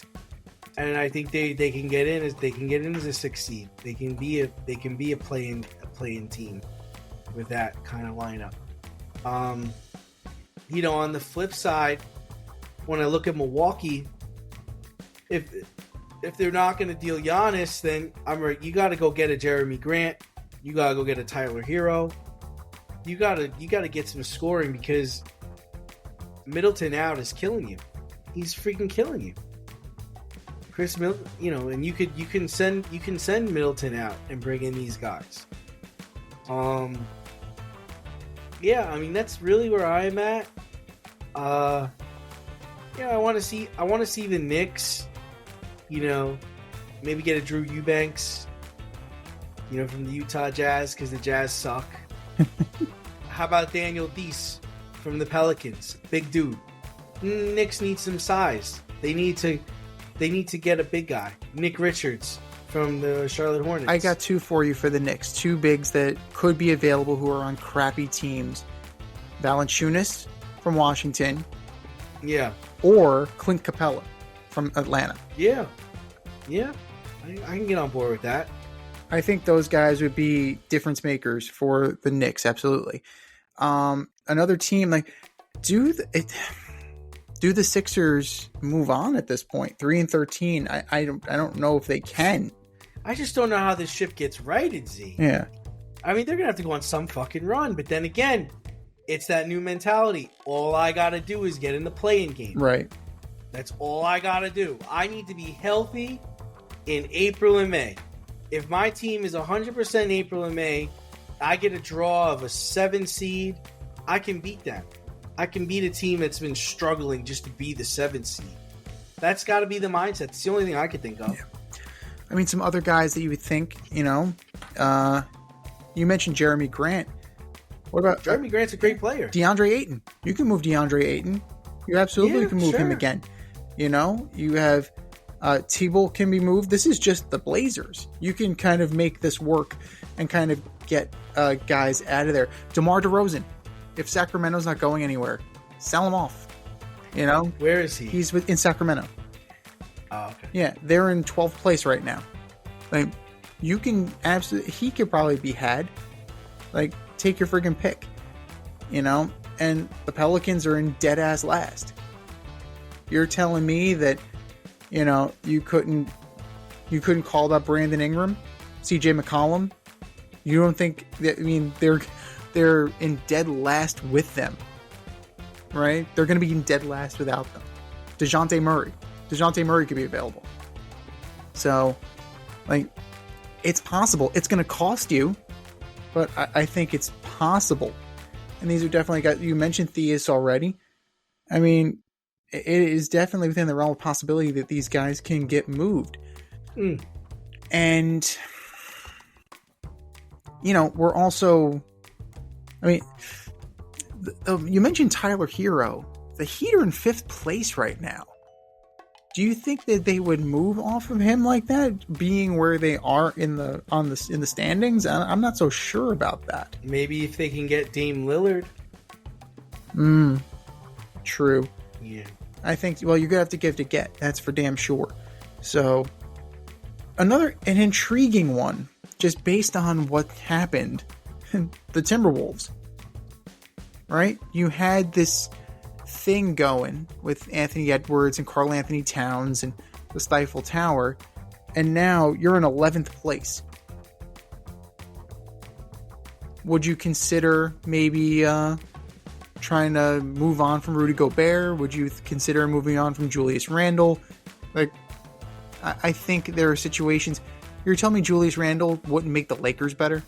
I think they can get in as a 6th seed. They can be a play-in team with that kind of lineup. On the flip side, when I look at Milwaukee, if they're not going to deal Giannis, then you got to go get a Jeremy Grant. You got to go get a Tyler Hero. You got to get some scoring, because Middleton out is killing you. He's freaking killing you. Chris Middleton, and you can send Middleton out and bring in these guys. Yeah, I mean, that's really where I'm at. I want to see the Knicks, maybe get a Drew Eubanks, from the Utah Jazz, because the Jazz suck. How about Daniel Deese from the Pelicans? Big dude. Knicks need some size. They need to get a big guy. Nick Richards from the Charlotte Hornets. I got 2 for you for the Knicks. 2 bigs that could be available who are on crappy teams. Valanciunas from Washington. Yeah. Or Clint Capella from Atlanta. Yeah. I can get on board with that. I think those guys would be difference makers for the Knicks, absolutely. Another team, like, do the Sixers move on at this point? 3-13. I don't know if they can. I just don't know how this ship gets righted, Z. Yeah. I mean, they're gonna have to go on some fucking run, but then again, it's that new mentality. All I gotta do is get in the play-in game. Right. That's all I gotta do. I need to be healthy in April and May. If my team is 100% April and May, I get a draw of a 7 seed, I can beat them. I can beat a team that's been struggling just to be the 7 seed. That's got to be the mindset. It's the only thing I could think of. Yeah. I mean, some other guys that you would think, you mentioned Jeremy Grant. What about Jeremy Grant's a great player. DeAndre Ayton. You can move DeAndre Ayton. You absolutely can move him again. You have T-Ball can be moved. This is just the Blazers. You can kind of make this work and kind of get guys out of there. DeMar DeRozan. If Sacramento's not going anywhere, sell him off. Where is he? He's in Sacramento. Oh, okay. Yeah, they're in 12th place right now. Like, you can absolutely. He could probably be had. Like, take your friggin' pick. and the Pelicans are in dead ass last. You're telling me that, you couldn't call up Brandon Ingram, CJ McCollum? You don't think that? I mean, they're in dead last with them, right? They're going to be in dead last without them. DeJounte Murray could be available. So, it's possible. It's going to cost you, but I think it's possible. And these are definitely guys. You mentioned Theus already. I mean, it is definitely within the realm of possibility that these guys can get moved. And, we're also, you mentioned Tyler Hero. The Heat are in 5th place right now. Do you think that they would move off of him like that, being where they are in the standings? I'm not so sure about that. Maybe if they can get Dame Lillard. True. Yeah. I think, you're going to have to give to get. That's for damn sure. So, an intriguing one, just based on what happened, the Timberwolves. Right? You had this thing going with Anthony Edwards and Karl Anthony Towns and the Stifle Tower, and now you're in 11th place. Would you consider maybe trying to move on from Rudy Gobert? Would you consider moving on from Julius Randle? I think there are situations. You're telling me Julius Randle wouldn't make the Lakers better?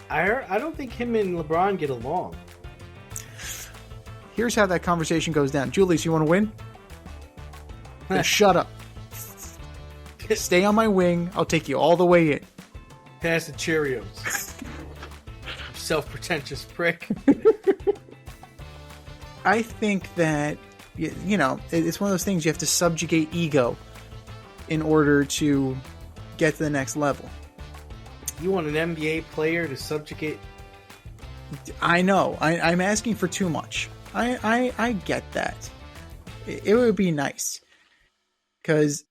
I don't think him and LeBron get along. Here's how that conversation goes down. Julius, you want to win? Then shut up. Stay on my wing. I'll take you all the way in. Pass the Cheerios. Self-pretentious prick. I think that, it's one of those things you have to subjugate ego in order to get to the next level. You want an NBA player to subjugate? I know. I'm asking for too much. I get that. It would be nice. Because,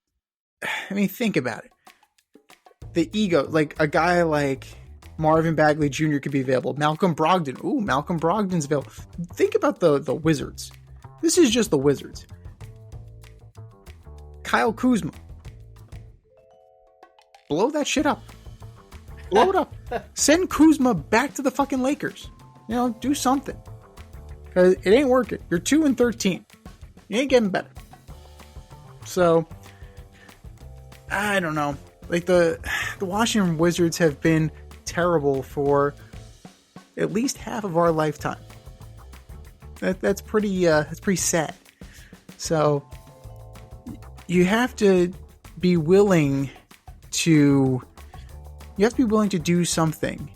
think about it. The ego, a guy like Marvin Bagley Jr. could be available. Malcolm Brogdon. Ooh, Malcolm Brogdon's available. Think about the Wizards. This is just the Wizards. Kyle Kuzma. Blow that shit up. Blow it up. Send Kuzma back to the fucking Lakers. Do something. Because it ain't working. You're 2-13. You ain't getting better. So, I don't know. The Washington Wizards have been terrible for at least half of our lifetime. That's pretty sad. So, you have to be willing to do something.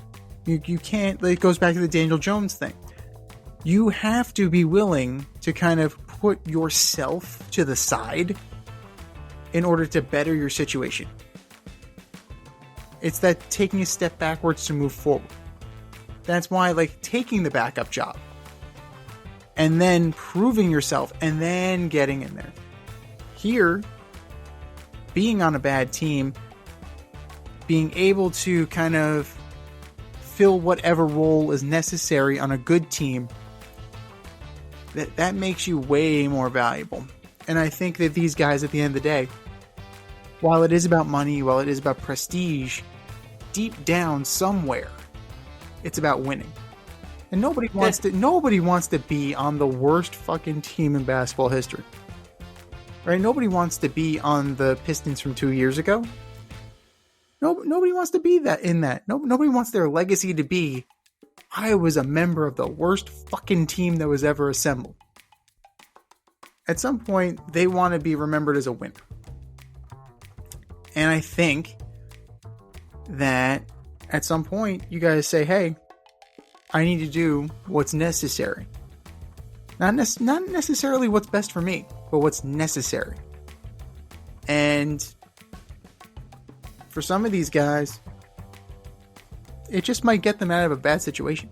You can't, it goes back to the Daniel Jones thing. You have to be willing to kind of put yourself to the side in order to better your situation. It's that taking a step backwards to move forward. That's why, taking the backup job and then proving yourself and then getting in there. Here, being on a bad team, being able to kind of fill whatever role is necessary on a good team, that makes you way more valuable. And I think that these guys, at the end of the day, while it is about money, while it is about prestige, deep down somewhere, it's about winning. And nobody wants to be on the worst fucking team in basketball history. Right? Nobody wants to be on the Pistons from 2 years ago. Nobody wants to be that. Nobody wants their legacy to be, I was a member of the worst fucking team that was ever assembled. At some point, they want to be remembered as a winner. And I think that at some point, you guys say, hey, I need to do what's necessary. Not necessarily what's best for me, but what's necessary. And for some of these guys, it just might get them out of a bad situation.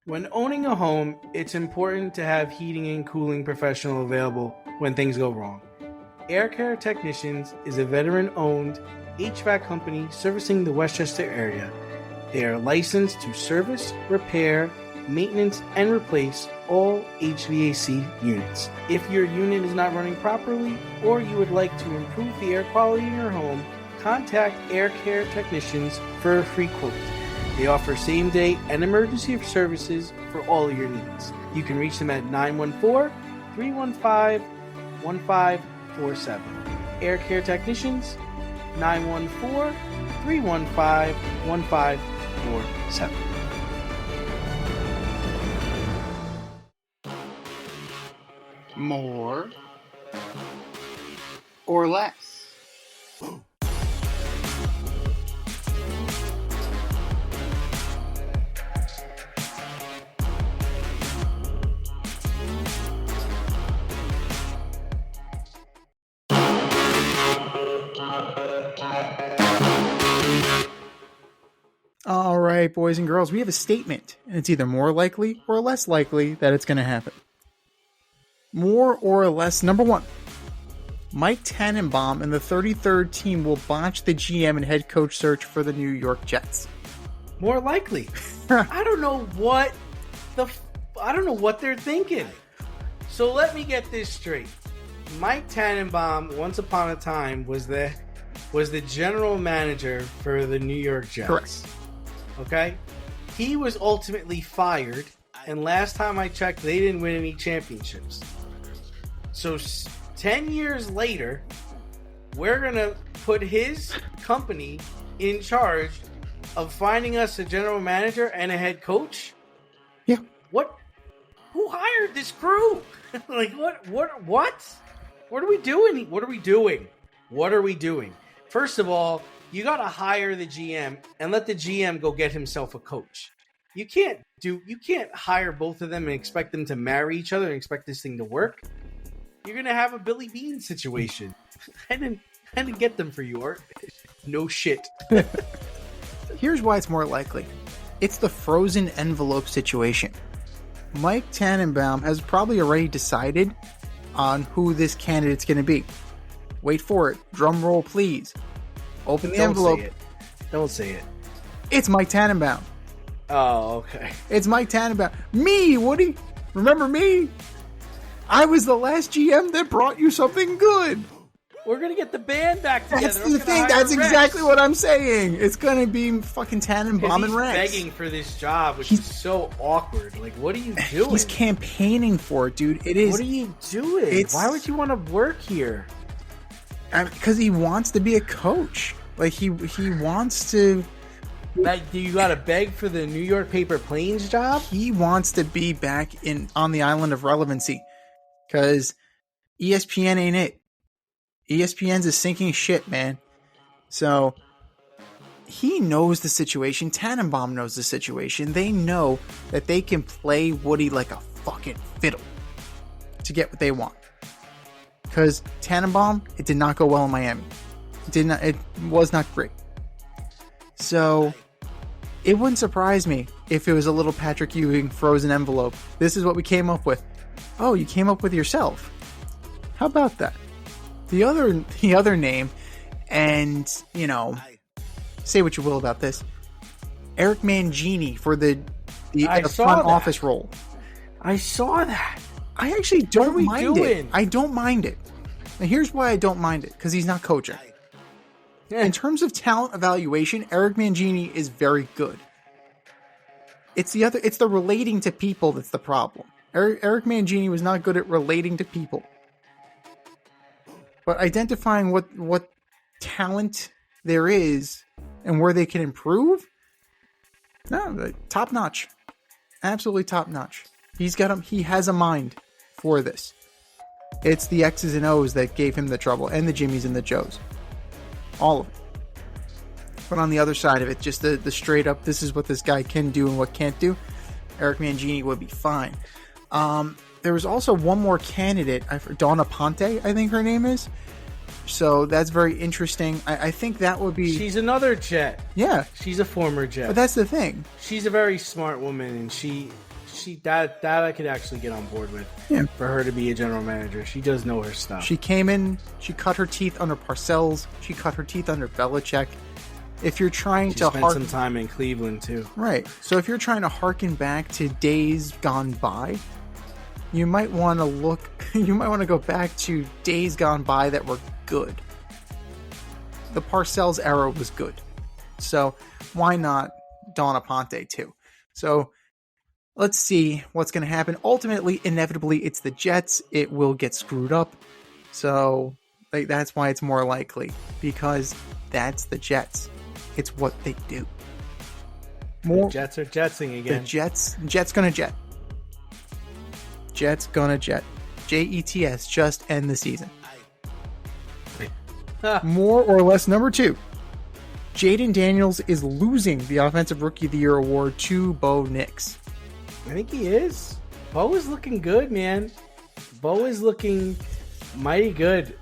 When owning a home, it's important to have heating and cooling professional available when things go wrong. Air Care Technicians is a veteran-owned HVAC company servicing the Westchester area. They are licensed to service, repair, maintenance, and replace all HVAC units. If your unit is not running properly or you would like to improve the air quality in your home, contact Air Care Technicians for a free quote. They offer same-day and emergency services for all your needs. You can reach them at 914-315-1547. Air Care Technicians, 914-315-1547. More or less? All right, boys and girls, we have a statement, and it's either more likely or less likely that it's going to happen. More or less, number one, Mike Tannenbaum and the 33rd team will botch the GM and head coach search for the New York Jets. More likely. I don't know what they're thinking. So let me get this straight. Mike Tannenbaum, once upon a time, was the general manager for the New York Jets. Correct. Okay? He was ultimately fired, and last time I checked, they didn't win any championships. So 10 years later, we're going to put his company in charge of finding us a general manager and a head coach? Yeah. What? Who hired this crew? Like, what? What are we doing? What are we doing? First of all, you got to hire the GM and let the GM go get himself a coach. You can't hire both of them and expect them to marry each other and expect this thing to work. You're going to have a Billy Bean situation. I didn't get them for you, Art. No shit. Here's why it's more likely. It's the frozen envelope situation. Mike Tannenbaum has probably already decided on who this candidate's going to be. Wait for it. Drum roll, please. Open the envelope. Don't say it. It's Mike Tannenbaum. Oh, okay. It's Mike Tannenbaum. Me, Woody. Remember me? I was the last GM that brought you something good. We're going to get the band back together. That's the thing. That's exactly what I'm saying. It's going to be fucking Tannenbaum and Rex. He's begging for this job, which is so awkward. Like, what are you doing? He's campaigning for it, dude. It is. What are you doing? Why would you want to work here? Because he wants to be a coach. Like, he wants to... Like, do you got to beg for the New York Paper Planes job? He wants to be back on the island of relevancy. Because ESPN ain't it. ESPN's a sinking ship, man. So, he knows the situation. Tannenbaum knows the situation. They know that they can play Woody like a fucking fiddle to get what they want. Because Tannenbaum, it did not go well in Miami. It was not great. So, it wouldn't surprise me if it was a little Patrick Ewing frozen envelope. This is what we came up with. Oh, you came up with yourself. How about that? The other name, and, say what you will about this, Eric Mangini for the front office role. I saw that. I actually don't mind it. I don't mind it. Now, here's why I don't mind it, because he's not coaching. In terms of talent evaluation, Eric Mangini is very good. It's the relating to people that's the problem. Eric Mangini was not good at relating to people. But identifying what talent there is and where they can improve, no, top notch. Absolutely top notch. He has a mind for this. It's the X's and O's that gave him the trouble, and the Jimmies and the Joes. All of it. But on the other side of it, just the straight up, this is what this guy can do and what can't do, Eric Mangini would be fine. There was also one more candidate, Donna Ponte, I think her name is. So that's very interesting. I think that would be... She's another Jet. Yeah. She's a former Jet. But that's the thing. She's a very smart woman, and she that I could actually get on board with. Yeah. For her to be a general manager, she does know her stuff. She came in, she cut her teeth under Parcells, she cut her teeth under Belichick. If you're trying to spent some time in Cleveland too, right? So if you're trying to harken back to days gone by, you might want to look. You might want to go back to days gone by that were good. The Parcells era was good, so why not Dawn Aponte too? So let's see what's going to happen. Ultimately, inevitably, it's the Jets. It will get screwed up, so that's why it's more likely, because that's the Jets. It's what they do. The Jets are jetsing again. The Jets gonna jet. Jets gonna jet. Jets, just end the season. More or less, number 2. Jaden Daniels is losing the Offensive Rookie of the Year award to Bo Nix. I think he is. Bo is looking good, man. Bo is looking mighty good.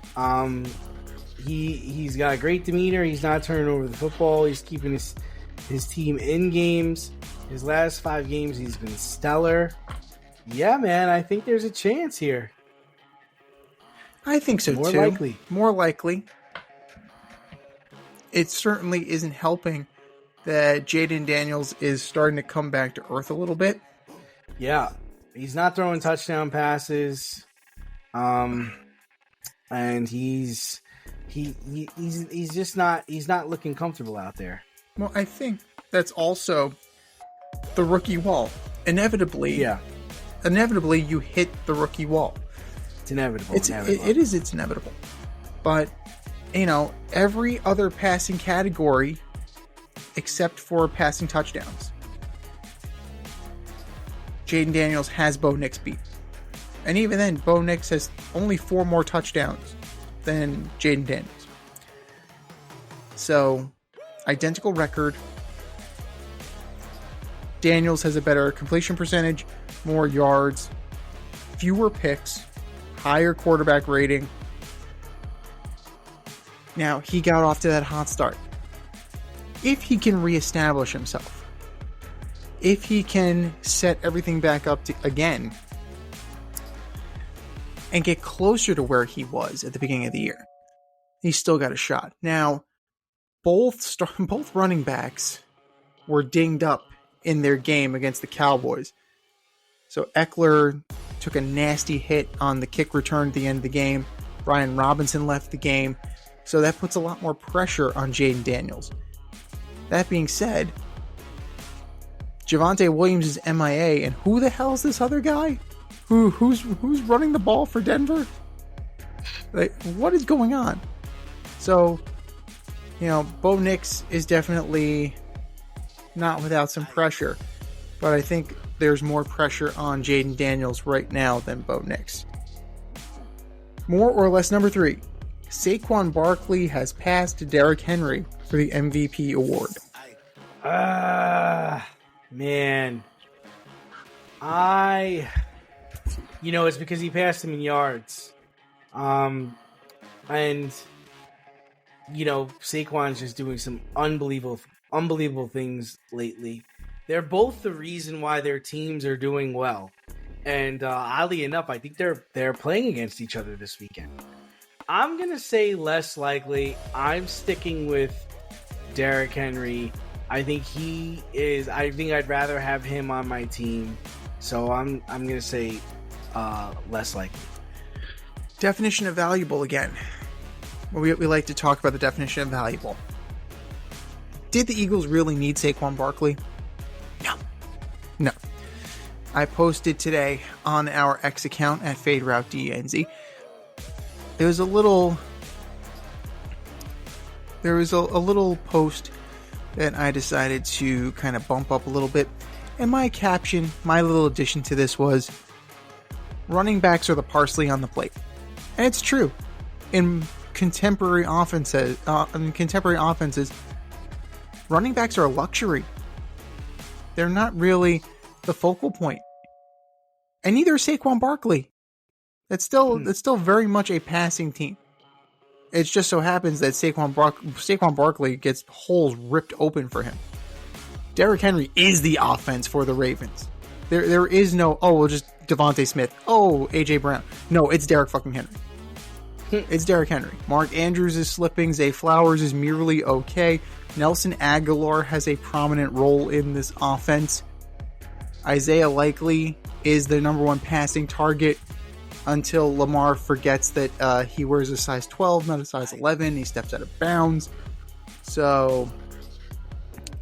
He's got a great demeanor. He's not turning over the football. He's keeping his team in games. His last 5 games, he's been stellar. Yeah, man, I think there's a chance here. I think so, More too. likely. More likely. It certainly isn't helping that Jaden Daniels is starting to come back to earth a little bit. Yeah. He's not throwing touchdown passes. And he's just not looking comfortable out there. Well, I think that's also the rookie wall. Inevitably, you hit the rookie wall. It's inevitable. It's inevitable. But, every other passing category except for passing touchdowns, Jaden Daniels has Bo Nix beat. And even then, Bo Nix has only 4 more touchdowns than Jaden Daniels. So, identical record. Daniels has a better completion percentage, more yards, fewer picks, higher quarterback rating. Now, he got off to that hot start. If he can reestablish himself, if he can set everything back up again and get closer to where he was at the beginning of the year, he's still got a shot. Now, both running backs were dinged up in their game against the Cowboys. So Eckler took a nasty hit on the kick return at the end of the game. Brian Robinson left the game. So that puts a lot more pressure on Jaden Daniels. That being said, Javonte Williams is MIA, and who the hell is this other guy? Who's running the ball for Denver? What is going on? So, Bo Nix is definitely not without some pressure, but I think there's more pressure on Jaden Daniels right now than Bo Nix. More or less, number 3. Saquon Barkley has passed Derrick Henry for the MVP award. Man. It's because he passed him in yards. And, Saquon's just doing some unbelievable things lately. They're both the reason why their teams are doing well. And oddly enough, I think they're playing against each other this weekend. I'm going to say less likely. I'm sticking with Derrick Henry. I think I'd rather have him on my team. So I'm going to say less likely. Definition of valuable again. We like to talk about the definition of valuable. Did the Eagles really need Saquon Barkley? No. I posted today on our X account at FadeRouteDNZ. There was a little post that I decided to kind of bump up a little bit. And my caption, my little addition to this was, running backs are the parsley on the plate. And it's true. In contemporary offenses, running backs are a luxury. They're not really the focal point. And neither is Saquon Barkley. It's still very much a passing team. It just so happens that Saquon Barkley gets holes ripped open for him. Derrick Henry is the offense for the Ravens. There is no, just Devontae Smith. Oh, A.J. Brown. No, it's Derrick fucking Henry. It's Derrick Henry. Mark Andrews is slipping. Zay Flowers is merely okay. Nelson Aguilar has a prominent role in this offense. Isaiah Likely is the number one passing target until Lamar forgets that he wears a size 12, not a size 11. He steps out of bounds. So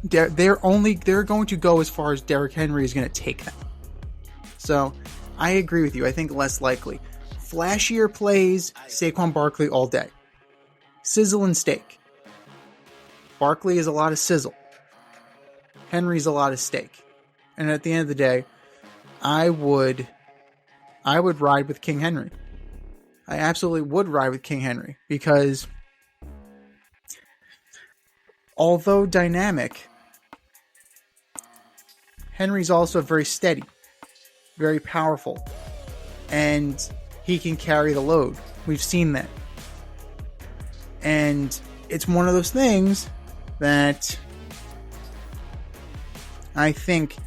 they're going to go as far as Derrick Henry is going to take them. So I agree with you. I think less likely. Flashier plays, Saquon Barkley all day. Sizzle and steak. Barkley is a lot of sizzle. Henry's a lot of steak. And at the end of the day, I would ride with King Henry. I absolutely would ride with King Henry because although dynamic, Henry's also very steady, very powerful, and he can carry the load. We've seen that. And it's one of those things that I think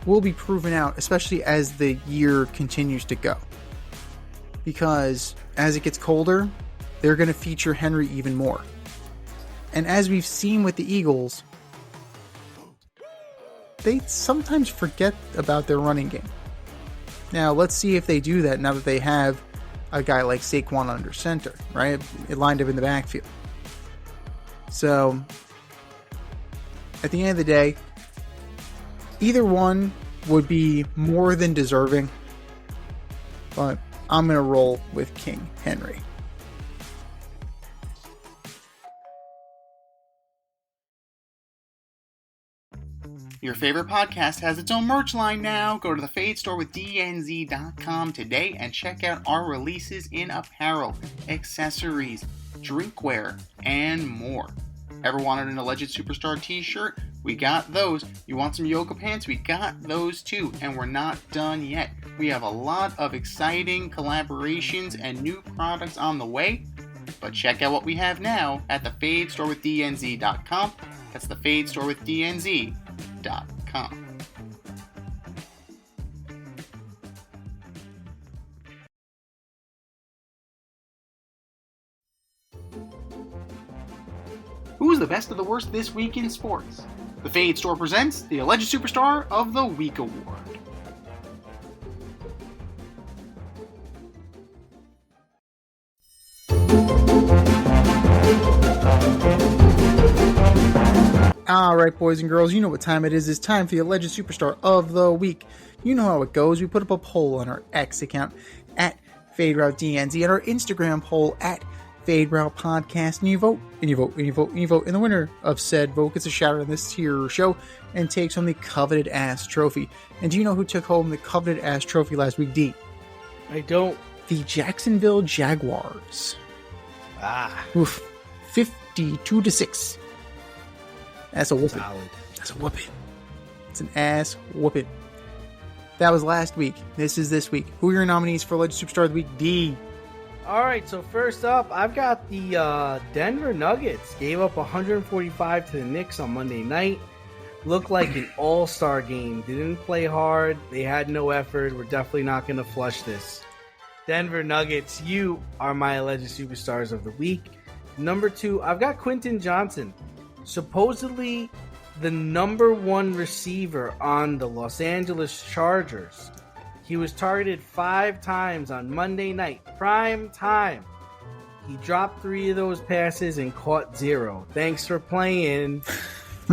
will be proven out, especially as the year continues to go. Because as it gets colder, they're going to feature Henry even more. And as we've seen with the Eagles, they sometimes forget about their running game. Now, let's see if they do that now that they have a guy like Saquon under center, right? It lined up in the backfield. So, at the end of the day, either one would be more than deserving, but I'm going to roll with King Henry. Your favorite podcast has its own merch line now. Go to the Fade Store with DNZ.com today and check out our releases in apparel, accessories, drinkware, and more. Ever wanted an Alleged Superstar t-shirt? We got those. You want some yoga pants? We got those too. And we're not done yet. We have a lot of exciting collaborations and new products on the way. But check out what we have now at the Fade Store with DNZ.com. That's the Fade Store with DNZ.com. Who's the best of the worst this week in sports? The Fade Store presents the Alleged Superstar of the Week Award. Alright, boys and girls, you know what time it is. It's time for the Alleged Superstar of the Week. You know how it goes. We put up a poll on our X account at FadeRouteDNZ and our Instagram poll at FadeRoute Podcast, and you vote, and you vote, and you vote, and you vote, and the winner of said vote gets a shout out on this here show and takes home the coveted ass trophy. And do you know who took home the coveted ass trophy last week, D? I don't. The Jacksonville Jaguars. Oof. 52-6. That's a whooping. Solid. That's a whooping. It's an ass whooping. That was last week. This is this week. Who are your nominees for Alleged Superstar of the Week, D? All right, so first up, I've got the Denver Nuggets. Gave up 145 to the Knicks on Monday night. Looked like an all-star game. Didn't play hard. They had no effort. We're definitely not going to flush this. Denver Nuggets, you are my Alleged Superstars of the Week. Number 2, I've got Quentin Johnson. Supposedly the number 1 receiver on the Los Angeles Chargers. He was targeted 5 times on Monday night, prime time. He dropped 3 of those passes and caught 0. Thanks for playing,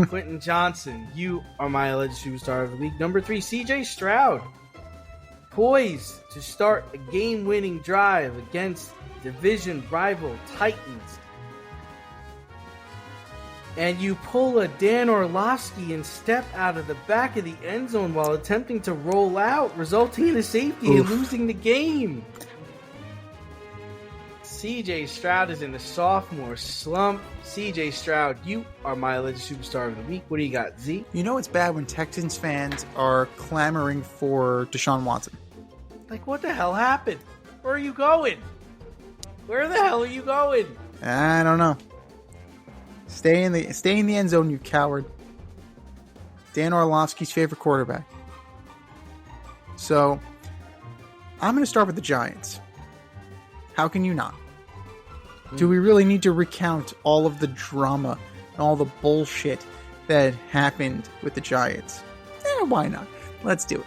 Quentin Johnson. You are my Alleged Superstar of the Week. Number 3, CJ Stroud. Poised to start a game-winning drive against division rival Titans. And you pull a Dan Orlovsky and step out of the back of the end zone while attempting to roll out, resulting in a safety and losing the game. CJ Stroud is in a sophomore slump. CJ Stroud, you are my Alleged Superstar of the Week. What do you got, Z? You know it's bad when Texans fans are clamoring for Deshaun Watson. Like, what the hell happened? Where are you going? Where the hell are you going? I don't know. Stay in the end zone, you coward. Dan Orlovsky's favorite quarterback. So, I'm going to start with the Giants. How can you not? Do we really need to recount all of the drama and all the bullshit that happened with the Giants? Why not? Let's do it.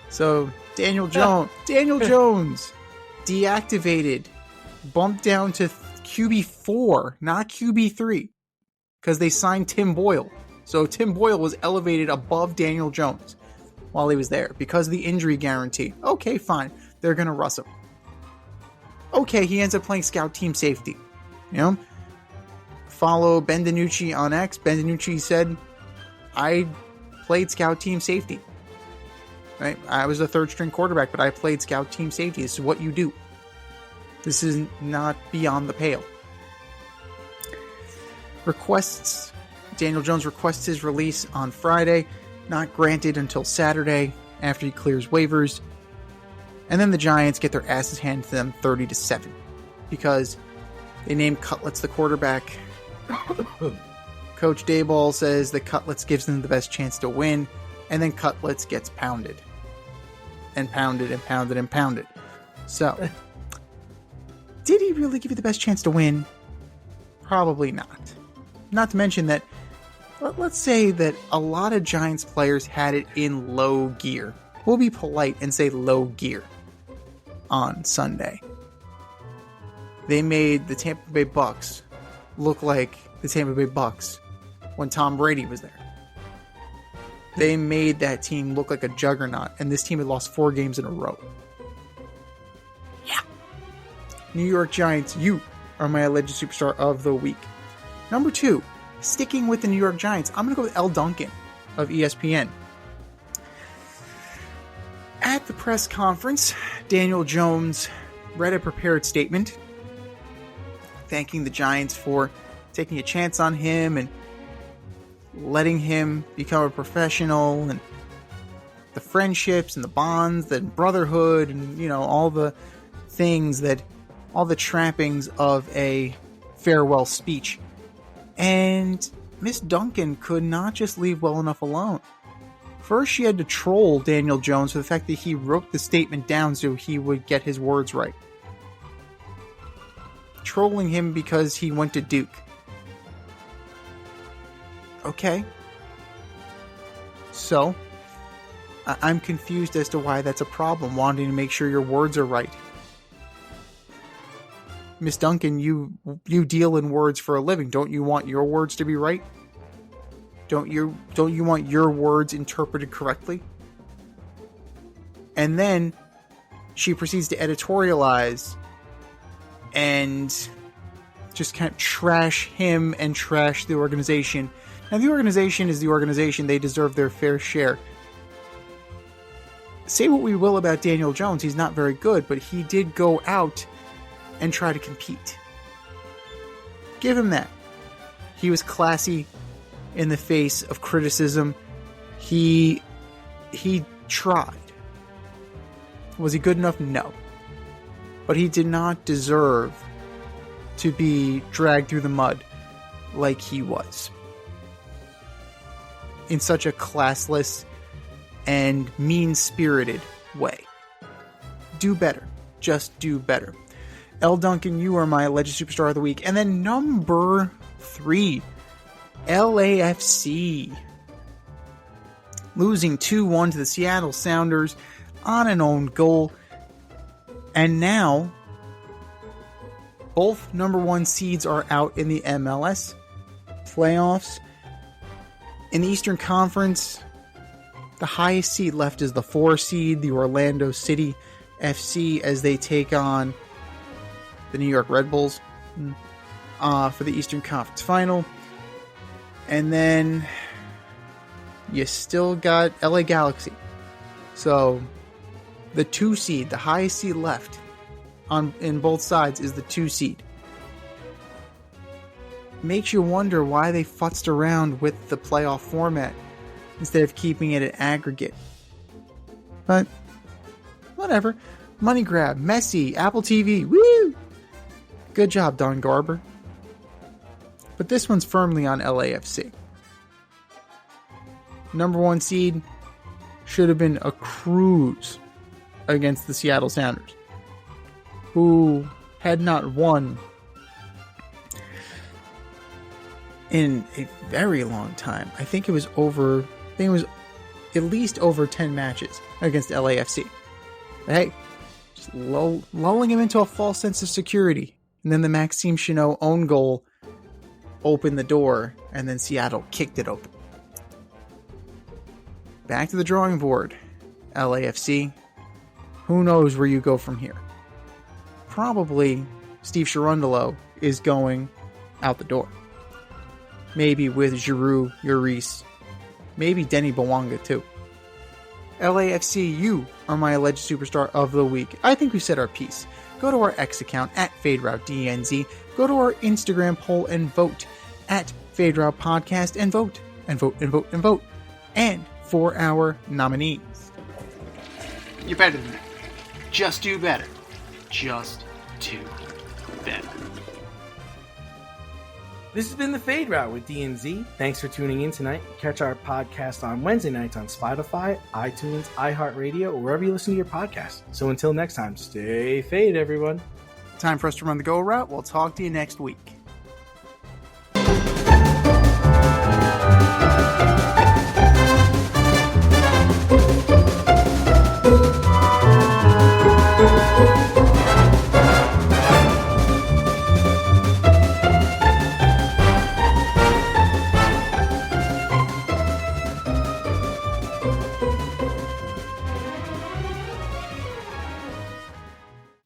So, Daniel Jones, deactivated, bumped down to QB4, not QB3, because they signed Tim Boyle. So Tim Boyle was elevated above Daniel Jones while he was there because of the injury guarantee. Okay, fine. They're going to rush him. Okay, he ends up playing scout team safety. You know? Follow Ben DiNucci on X. Ben DiNucci said, I played scout team safety. Right? I was a third string quarterback, but I played scout team safety. This is what you do. This is not beyond the pale. Daniel Jones requests his release on Friday, not granted until Saturday after he clears waivers. And then the Giants get their asses handed to them 30-7 because they named Cutlets the quarterback. Coach Dayball says that Cutlets gives them the best chance to win, and then Cutlets gets pounded. And pounded and pounded and pounded. So, did he really give you the best chance to win? Probably not. Not to mention that, let's say that a lot of Giants players had it in low gear. We'll be polite and say low gear on Sunday. They made the Tampa Bay Bucks look like the Tampa Bay Bucks when Tom Brady was there. They made that team look like a juggernaut, and this team had lost 4 games in a row. Yeah. New York Giants, you are my alleged superstar of the week. Number 2, sticking with the New York Giants, I'm going to go with L. Duncan of ESPN. At the press conference, Daniel Jones read a prepared statement thanking the Giants for taking a chance on him and letting him become a professional, and the friendships and the bonds and brotherhood and, you know, all the things that, all the trappings of a farewell speech. And Miss Duncan could not just leave well enough alone. First, she had to troll Daniel Jones for the fact that he wrote the statement down so he would get his words right. Trolling him because he went to Duke. Okay. So, I'm confused as to why that's a problem, wanting to make sure your words are right. Miss Duncan, you deal in words for a living. Don't you want your words to be right? Don't you want your words interpreted correctly? And then she proceeds to editorialize and just kind of trash him and trash the organization. Now, the organization is the organization. They deserve their fair share. Say what we will about Daniel Jones, he's not very good, but he did go out and try to compete. Give him that. He was classy in the face of criticism. He tried. Was he good enough? No. But he did not deserve to be dragged through the mud like he was. In such a classless and mean-spirited way. Do better. Just do better. L. Duncan, you are my alleged superstar of the week. And then number 3, LAFC. Losing 2-1 to the Seattle Sounders on an own goal. And now, both number 1 seeds are out in the MLS playoffs. In the Eastern Conference, the highest seed left is the 4 seed, the Orlando City FC, as they take on the New York Red Bulls for the Eastern Conference Final. And then you still got LA Galaxy. So the 2 seed, the highest seed left in both sides is the 2 seed. Makes you wonder why they futzed around with the playoff format instead of keeping it at aggregate. But whatever. Money grab. Messi. Apple TV. Woo! Good job, Don Garber. But this one's firmly on LAFC. Number 1 seed should have been a cruise against the Seattle Sounders, who had not won in a very long time. I think it was at least over 10 matches against LAFC. But hey, just lulling him into a false sense of security. And then the Maxime Chanot own goal opened the door, and then Seattle kicked it open. Back to the drawing board. LAFC. Who knows where you go from here? Probably Steve Cherundolo is going out the door. Maybe with Giroud, Lloris, maybe Denny Bawanga too. LAFC, you are my alleged superstar of the week. I think we said our piece. Go to our X account at FadeRouteDNZ. Go to our Instagram poll and vote at FadeRoute Podcast and vote and vote and vote and vote. And for our nominees. You're better than that. Just do better. Just do better. This has been the Fade Route with DNZ. Thanks for tuning in tonight. Catch our podcast on Wednesday nights on Spotify, iTunes, iHeartRadio, or wherever you listen to your podcast. So until next time, stay fade, everyone. Time for us to run the go route. We'll talk to you next week.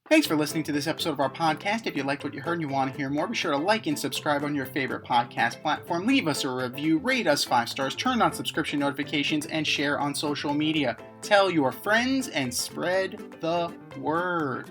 Thanks for listening to this episode of our podcast. If you liked what you heard and you want to hear more, be sure to like and subscribe on your favorite podcast platform. Leave us a review, rate us 5 stars, turn on subscription notifications, and share on social media. Tell your friends and spread the word.